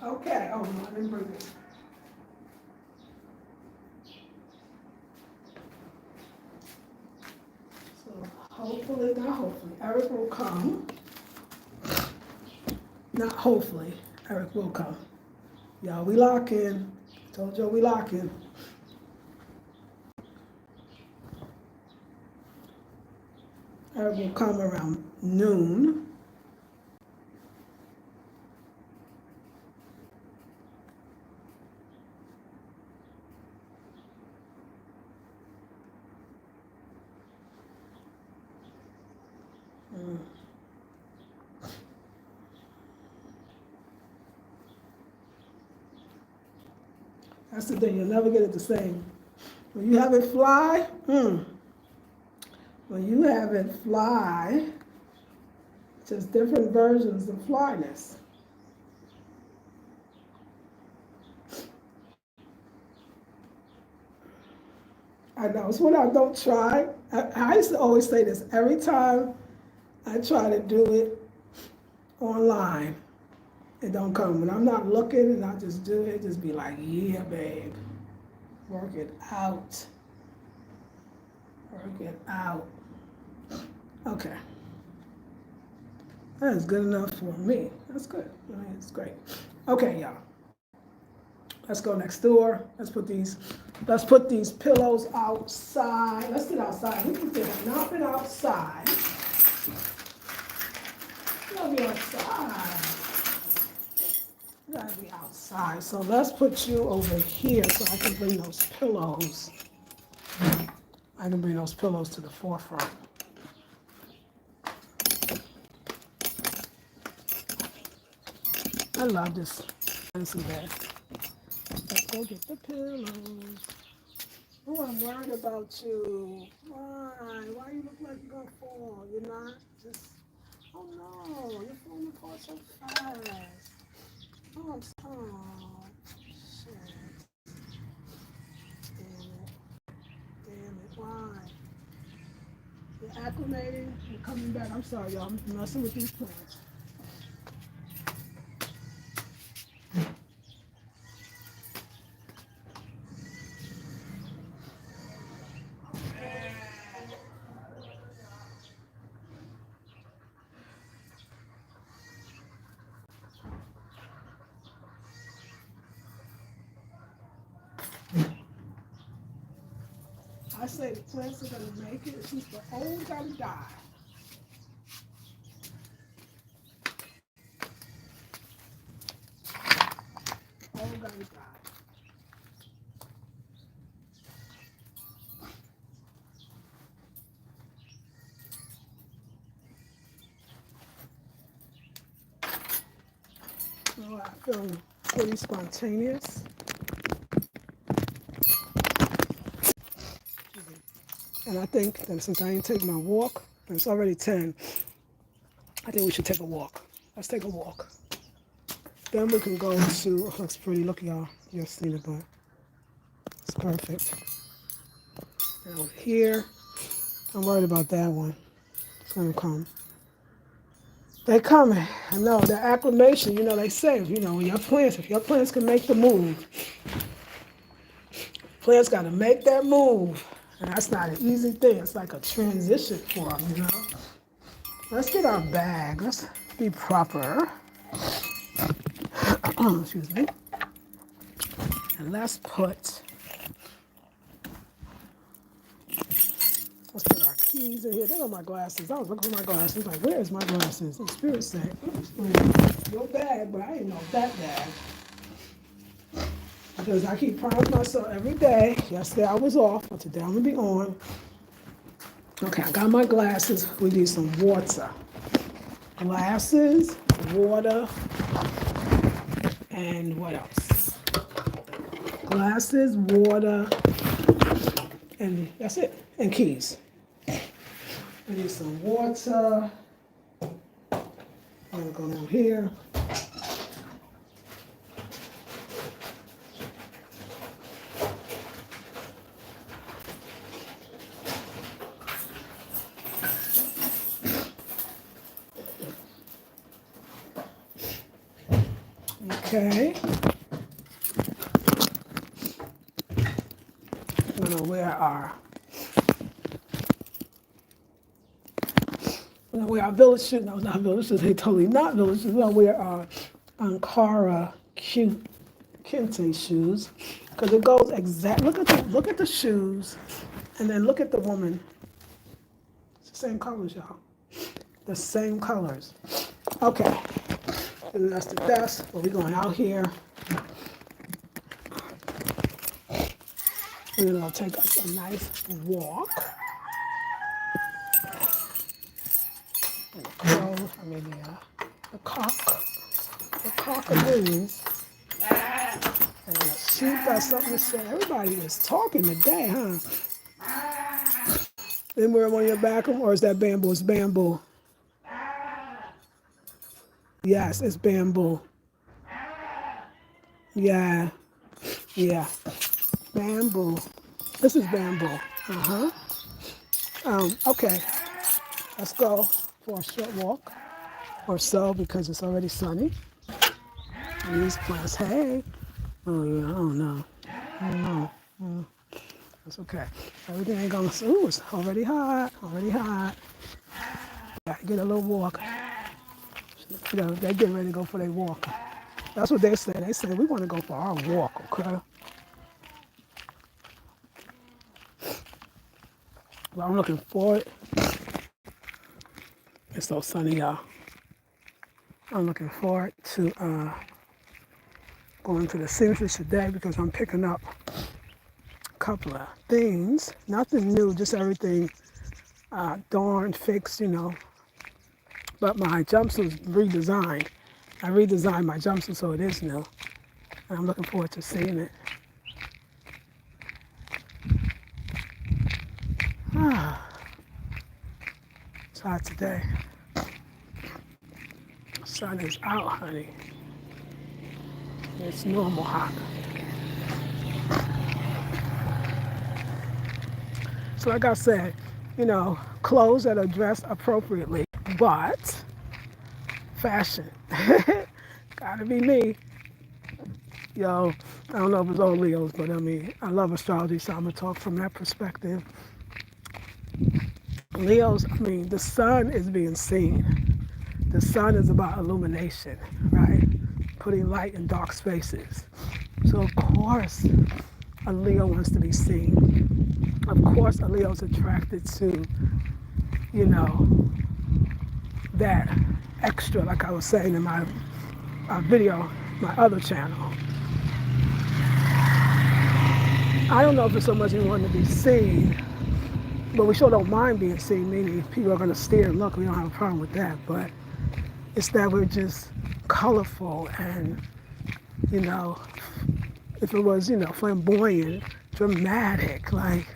Okay, oh no, I didn't bring it. hopefully, not hopefully, Eric will come. Not hopefully, Eric will come. Y'all, we lock in. Told y'all we lock in. Eric will come around noon. That's the thing, you'll never get it the same. When you have it fly, when you have it fly, just different versions of flyness. I know, it's what I don't try. I used to always say this, every time I try to do it online, it don't come. When I'm not looking and I just do it, just be like, yeah, babe, work it out. Work it out. Okay. That is good enough for me. That's good. I mean, it's great. Okay, y'all. Let's go next door. Let's put these pillows outside. Let's sit outside. We can do nothing outside. We gotta be outside. We gotta be outside. So let's put you over here so I can bring those pillows. I can bring those pillows to the forefront. I love this fancy bed. Let's go get the pillows. Oh, I'm worried about you. Why? Why you look like you're gonna fall? You're not? Just, oh no, you're falling apart so fast. Oh, shit. Damn it, why? You're acclimating, you're coming back. I'm sorry, y'all, I'm messing with these plants. I say the plants are gonna make it, it's just the old gotta die. Old gotta die. Oh, I feel pretty spontaneous. And I think that since I ain't taking my walk, and it's already 10, I think we should take a walk. Let's take a walk. Then we can go to, oh, looks pretty, look y'all, you've seen it, but it's perfect. Now here, I'm worried about that one. It's gonna come. They're coming. I know, the acclimation, you know, they say, you know, when if your plants can make the move, plants gotta make that move. And that's not an easy thing. It's like a transition for them, you know. Let's get our bag. Let's be proper. Excuse me. And let's put our keys in here. There are my glasses. I was looking for my glasses. Like, where's my glasses? The Spirit said, your bag, but I didn't know that bag. Because I keep promising myself every day. Yesterday I was off, but today I'm gonna be on. Okay, I got my glasses. We need some water. Glasses, water, and what else? Glasses, water, and that's it. And keys. We need some water. I'm gonna go down here. Okay. I'm gonna wear our We're gonna wear our village shoes. No, not village shoes. They totally not village shoes. We're gonna wear our Ankara Kente shoes because it goes exact. Look at the shoes, and then look at the woman. It's the same colors, y'all. The same colors. Okay, and that's the best. But we're going out here. We're gonna take us a nice walk. And the crow, the cockaroos. And the sheep got something to say. Everybody is talking today, huh? Then we're on your back, or is that bamboo? It's bamboo. Yes, it's bamboo. Yeah. Bamboo. This is bamboo. Okay. Let's go for a short walk or so because it's already sunny. And these plants, hey. Oh yeah, I don't know. That's okay. Everything ain't gonna, ooh, it's already hot. Gotta get a little walk. They're getting ready to go for their walk. That's what they say. They say we want to go for our walk, okay? Well, I'm looking forward. It's so sunny, y'all. I'm looking forward to going to the seamstress today because I'm picking up a couple of things. Nothing new, just everything darned, fixed, But my jumpsuit's redesigned. I redesigned my jumpsuit so it is new. And I'm looking forward to seeing it. It's hot today. The sun is out, honey. It's normal hot. So like I said, clothes that are dressed appropriately, but fashion. Gotta be me. Yo, I don't know if it's all Leos, but I love astrology, so I'm gonna talk from that perspective. Leos, the sun is being seen. The sun is about illumination, right? Putting light in dark spaces. So of course, a Leo wants to be seen. Of course, a Leo's attracted to, that extra, like I was saying in my video, my other channel. I don't know if it's so much we want to be seen, but we sure don't mind being seen, meaning people are going to stare and look. We don't have a problem with that, but it's that we're just colorful and, if it was, flamboyant, dramatic, like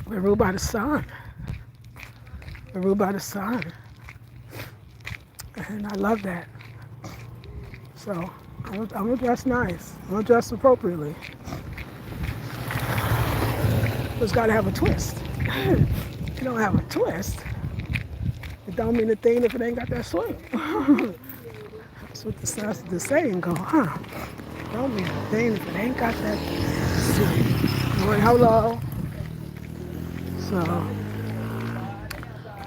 we're ruled by the sun. We're ruled by the sun. And I love that. So I'm gonna dress nice. I'm gonna dress appropriately. It's gotta have a twist. If you don't have a twist, it don't mean a thing if it ain't got that swing. That's what the saying go, huh? Don't mean a thing if it ain't got that swing. Going hello. So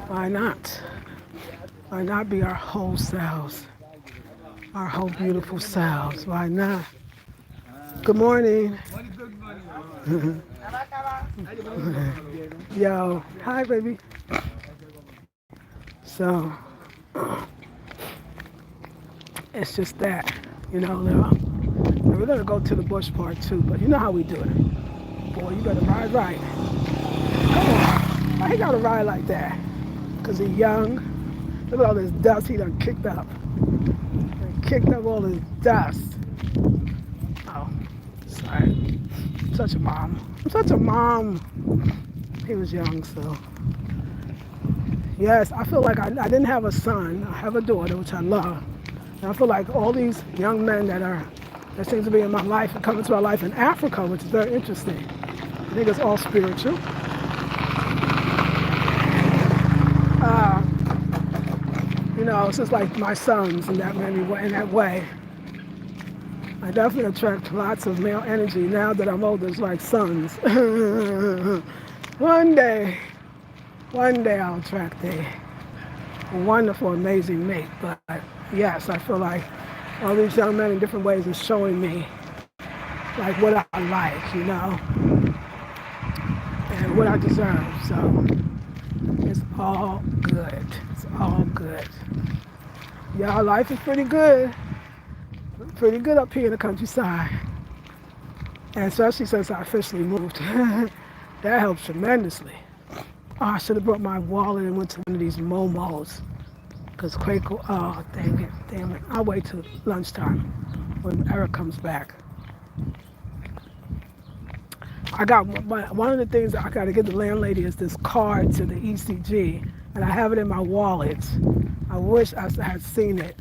why not? Why not be our whole selves? Our whole beautiful selves. Why not? Good morning. Yo, hi baby. So it's just that, we're gonna go to the bush part too, but you know how we do it. Boy, you better ride right. Come on. Why he gotta ride like that? Because he's young. Look at all this dust he done kicked up. Kicked up all this dust. Oh, sorry. I'm such a mom. He was young, so. Yes, I feel like I didn't have a son. I have a daughter, which I love. And I feel like all these young men that seem to be in my life and come into my life in Africa, which is very interesting. I think it's all spiritual. It's just like my sons in that way. I definitely attract lots of male energy now that I'm older. It's like sons. One day, One day I'll attract a wonderful, amazing mate. But yes, I feel like all these young men in different ways are showing me like what I like, and what I deserve. So it's all good. It's all good. Y'all, life is pretty good. Pretty good up here in the countryside. And especially since I officially moved. That helps tremendously. Oh, I should have brought my wallet and went to one of these Momos. Because Quaker, oh, damn it. I'll wait till lunchtime when Eric comes back. I got one of the things I got to give the landlady is this card to the ECG, and I have it in my wallet. I wish I had seen it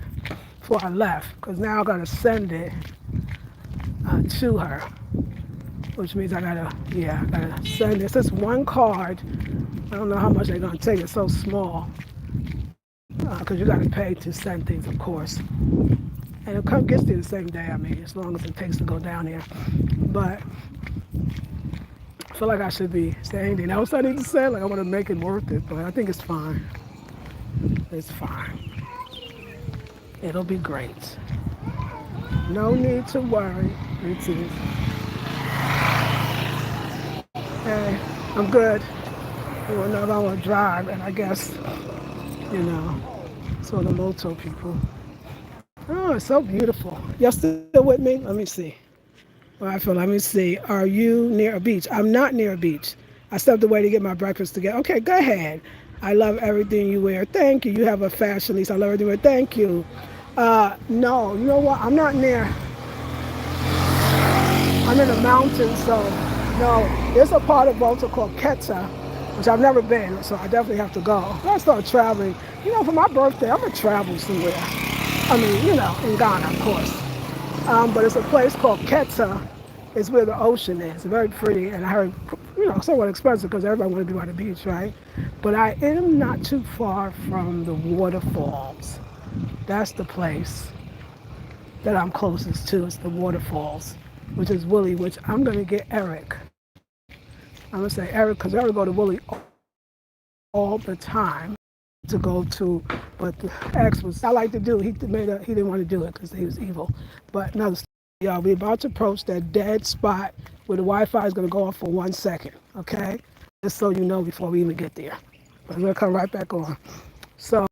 before I left, because now I got to send it to her, which means I gotta send it. It's just one card. I don't know how much they're gonna take. It's so small, because you gotta pay to send things, of course. And it gets there the same day. I mean, as long as it takes to go down there. But I feel like I should be saying anything else I need to say. Like I want to make it worth it, but I think it's fine. It's fine. It'll be great. No need to worry. It is. Hey, I'm good. You know if I want to drive, and I guess, so the moto people. Oh, it's so beautiful. Y'all still with me? Let me see. Let me see. Are you near a beach? I'm not near a beach. I stepped away to get my breakfast together. Okay, go ahead. I love everything you wear. Thank you. You have a fashion lease. I love everything you wear. Thank you. No, you know what? I'm not near. I'm in the mountains, so no. There's a part of Volta called Quetta, which I've never been, so I definitely have to go. When I start traveling, for my birthday, I'm going to travel somewhere. I mean, in Ghana, of course. But it's a place called Quetta. It's where the ocean is. It's very pretty, and I heard, somewhat expensive because everybody wants to be by the beach, right? But I am not too far from the waterfalls. That's the place that I'm closest to. It's the waterfalls, which is Willie, which I'm going to get Eric. I'm going to say Eric, because Eric go to Willie all the time to go to, but the ex I like to do. He didn't want to do it because he was evil. But another story, y'all. We're about to approach that dead spot where the Wi-Fi is going to go off for 1 second. Okay, just so you know before we even get there. But I'm going to come right back on. So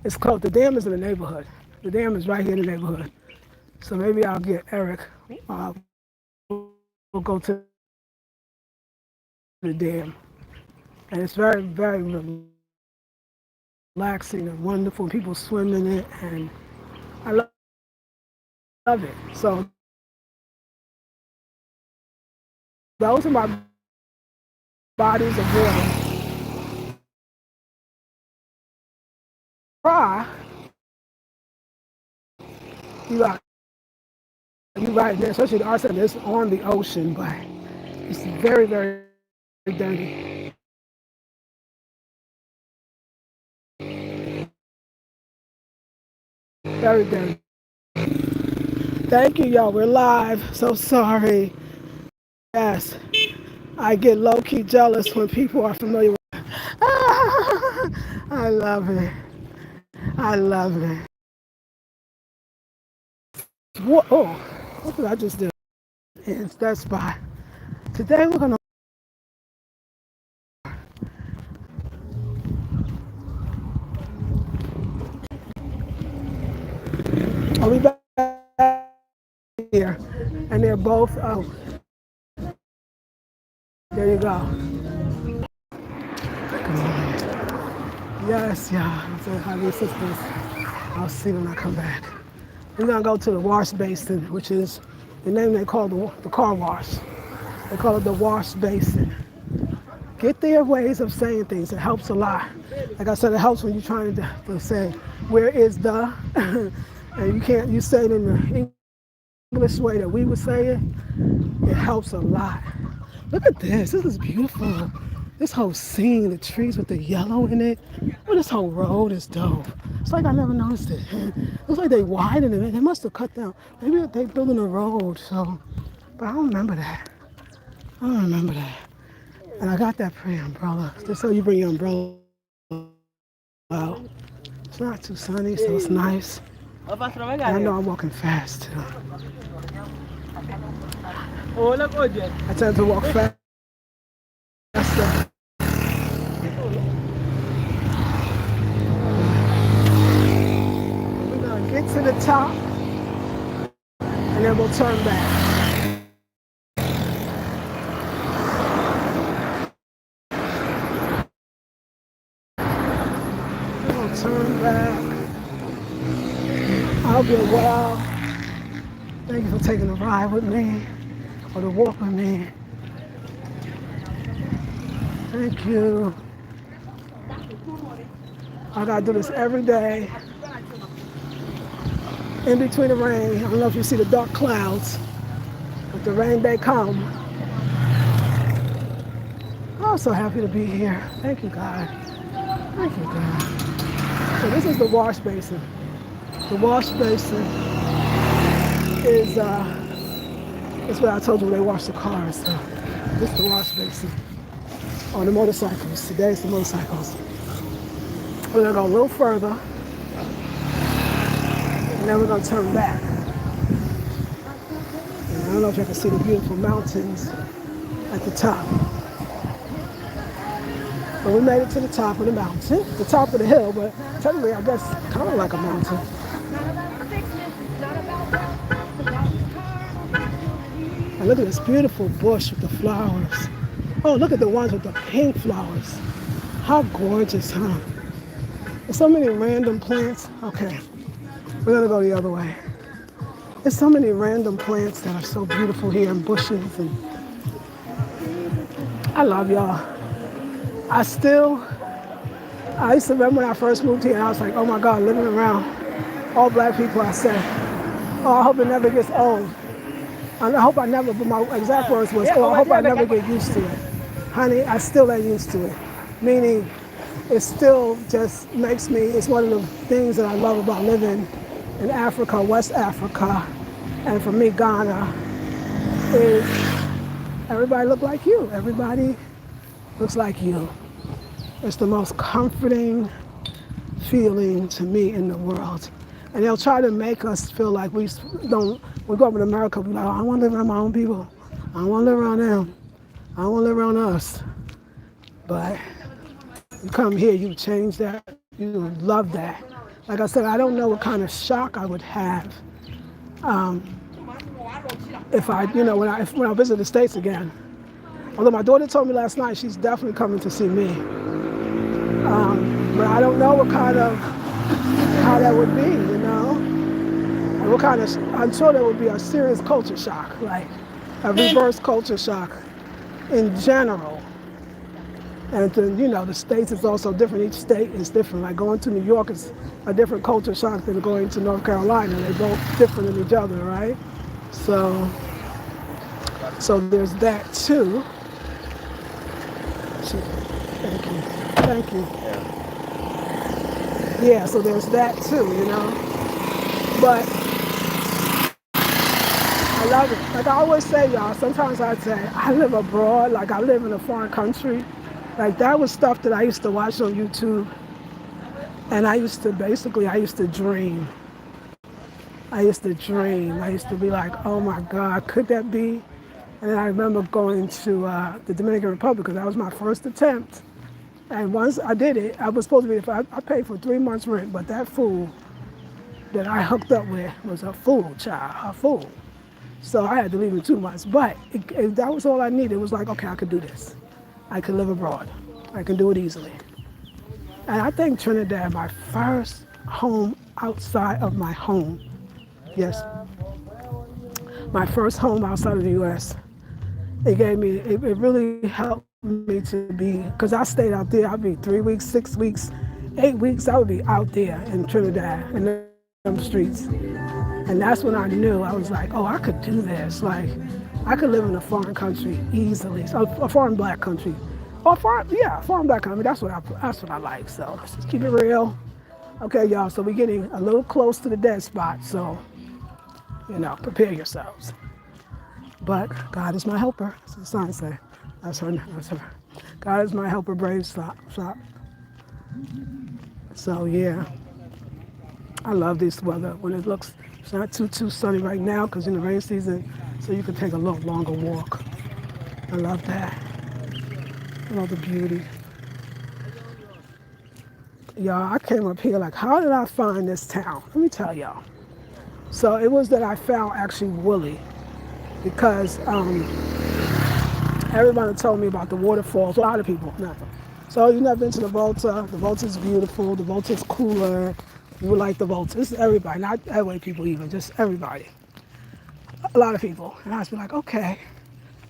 it's close. The dam is in the neighborhood. The dam is right here in the neighborhood. So maybe I'll get Eric. We'll go to the dam, and it's very, very relaxing and wonderful. People swim in it, and I love it. So those are my bodies of water. Try, you right there, especially the art center. It's on the ocean, but it's very, very dirty. Very dirty. Thank you, y'all. We're live. So sorry. Yes, I get low-key jealous when people are familiar with it. I love it. I love it. What did I just do? It's that spot. Today we're going to I'll be back here. And they're both, there you go. Come on. Yes, y'all. So how your sisters. I'll see when I come back. We're going to go to the wash basin, which is the name they call the car wash. They call it the wash basin. Get their ways of saying things. It helps a lot. Like I said, it helps when you're trying to say, where is the? And you say it in the English way that we would say it. It helps a lot. Look at this. This is beautiful. This whole scene, the trees with the yellow in it. Well, this whole road is dope. It's like I never noticed it. Looks like they widened it. They must have cut down. Maybe they're building a road. But I don't remember that. And I got that pretty umbrella. Just so you bring your umbrella out. It's not too sunny, so it's nice. And I know I'm walking fast too. I tend to walk fast. We're gonna get to the top and then we'll turn back. We'll turn back. I'll be a while. Thank you for taking a ride with me or to walk with me. Thank you. I gotta do this every day. In between the rain, I don't know if you see the dark clouds, but the rain they come. I'm so happy to be here. Thank you, God. Thank you, God. So this is the wash basin. The wash basin is where I told you they wash the cars. So this is the wash basin. On the motorcycles. Today it's the motorcycles. We're gonna go a little further. And then we're gonna turn back. And I don't know if you can see the beautiful mountains at the top. But we made it to the top of the mountain, the top of the hill, but technically I guess kind of like a mountain. And look at this beautiful bush with the flowers. Oh, look at the ones with the pink flowers. How gorgeous, huh? There's so many random plants. Okay, we're gonna go the other way. There's so many random plants that are so beautiful here and bushes, and I love y'all. I used to remember when I first moved here, and I was like, oh my God, living around all black people, I said, oh, I hope it never gets old. I hope I never, but my exact words was, oh, I hope I never get used to it. Honey, I still ain't used to it. Meaning, it still just makes me, it's one of the things that I love about living in Africa, West Africa, and for me, Ghana, is everybody look like you. Everybody looks like you. It's the most comforting feeling to me in the world. And they'll try to make us feel like we go up in America, we're like, oh, I want to live around my own people. I don't want to live around them. I don't want to live around us. But you come here, you change that, you love that. Like I said, I don't know what kind of shock I would have if I, when I visit the States again. Although my daughter told me last night she's definitely coming to see me. But I don't know how that would be, And what kind of, I'm sure there would be a serious culture shock, like a reverse culture shock in general. And the States is also different. Each state is different. Like going to New York is a different culture shock than going to North Carolina. They're both different in each other, right? So there's that too. Thank you. Yeah, so there's that too, But I love it. Like I always say, y'all, sometimes I say, I live abroad, like I live in a foreign country. Like that was stuff that I used to watch on YouTube. And I used to dream. I used to be like, oh my God, could that be? And then I remember going to the Dominican Republic because that was my first attempt. And once I did it, I was supposed to be, I paid for 3 months rent, but that fool that I hooked up with was a fool, child, a fool. So I had to leave in 2 months, but that was all I needed. It was like, okay, I could do this. I could live abroad. I can do it easily. And I think Trinidad, my first home outside of my home, yes, my first home outside of the U.S., it really helped me to be, because I stayed out there, I'd be 3 weeks, 6 weeks, 8 weeks, I would be out there in Trinidad, in them streets. And that's when I knew, I was like, oh, I could do this. Like, I could live in a foreign country easily, a foreign black country. Foreign black country, that's what I like, so let's just keep it real. Okay, y'all, so we're getting a little close to the dead spot, so, prepare yourselves. But God is my helper. That's what the sign say. That's her. That's her. God is my helper. Brave shop. So yeah, I love this weather when it looks. It's not too sunny right now because in the rain season, so you can take a little longer walk. I love that. I love the beauty. Y'all, I came up here like, how did I find this town? Let me tell y'all. So it was that I found actually Woolly because everybody told me about the waterfalls. A lot of people, nothing. So you never been to the Volta. The Volta's beautiful. The Volta's cooler. You would like the Volta. This is everybody, not LA people even, just everybody. A lot of people. And I was like, okay.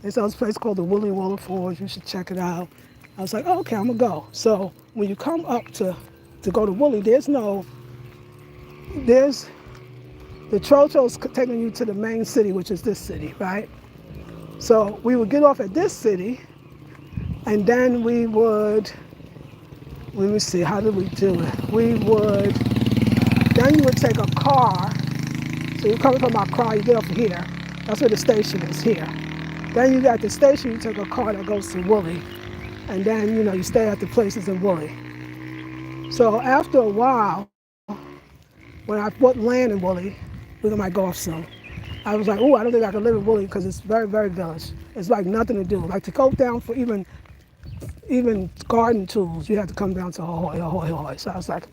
There's this place called the Woolly Waterfalls. You should check it out. I was like, oh, okay, I'm gonna go. So when you come up to go to Woolly, there's the Trocho's taking you to the main city, which is this city, right? So we would get off at this city, and then we would, let me see, how did we do it? Then you would take a car. So you're coming from Accra, you get off here. That's where the station is, here. Then you got the station, you take a car that goes to Woolly. And then, you stay at the places in Woolly. So after a while, when I bought land in Woolly, we might go off soon. I was like, oh, I don't think I can live in Woolly because it's very, very village. It's like nothing to do. Like to go down for even garden tools, you have to come down to Ahoy. So I was like,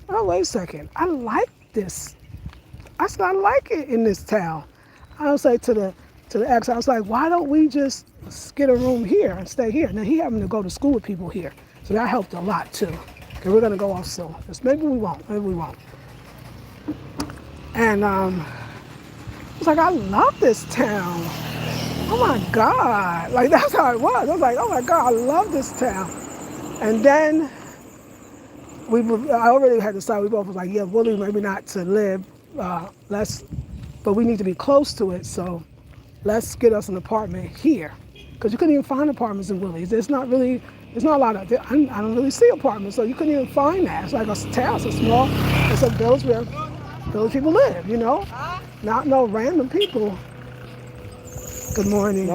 oh, wait a second. I like this. I said, I like it in this town. I was like to the ex, I was like, why don't we just get a room here and stay here? Now he happened to go to school with people here. So that helped a lot too. Okay, we're gonna go off soon. Maybe we won't. And I was like, I love this town. Oh my God. Like that's how it was. I was like, oh my God, I love this town. And then I already had decided, we both was like, yeah, Woolly maybe not to live, but we need to be close to it, so let's get us an apartment here. Because you couldn't even find apartments in Woolly. There's not a lot of, I don't really see apartments, so you couldn't even find that. It's like a town, it's a village where village people live, Not no random people. Good morning.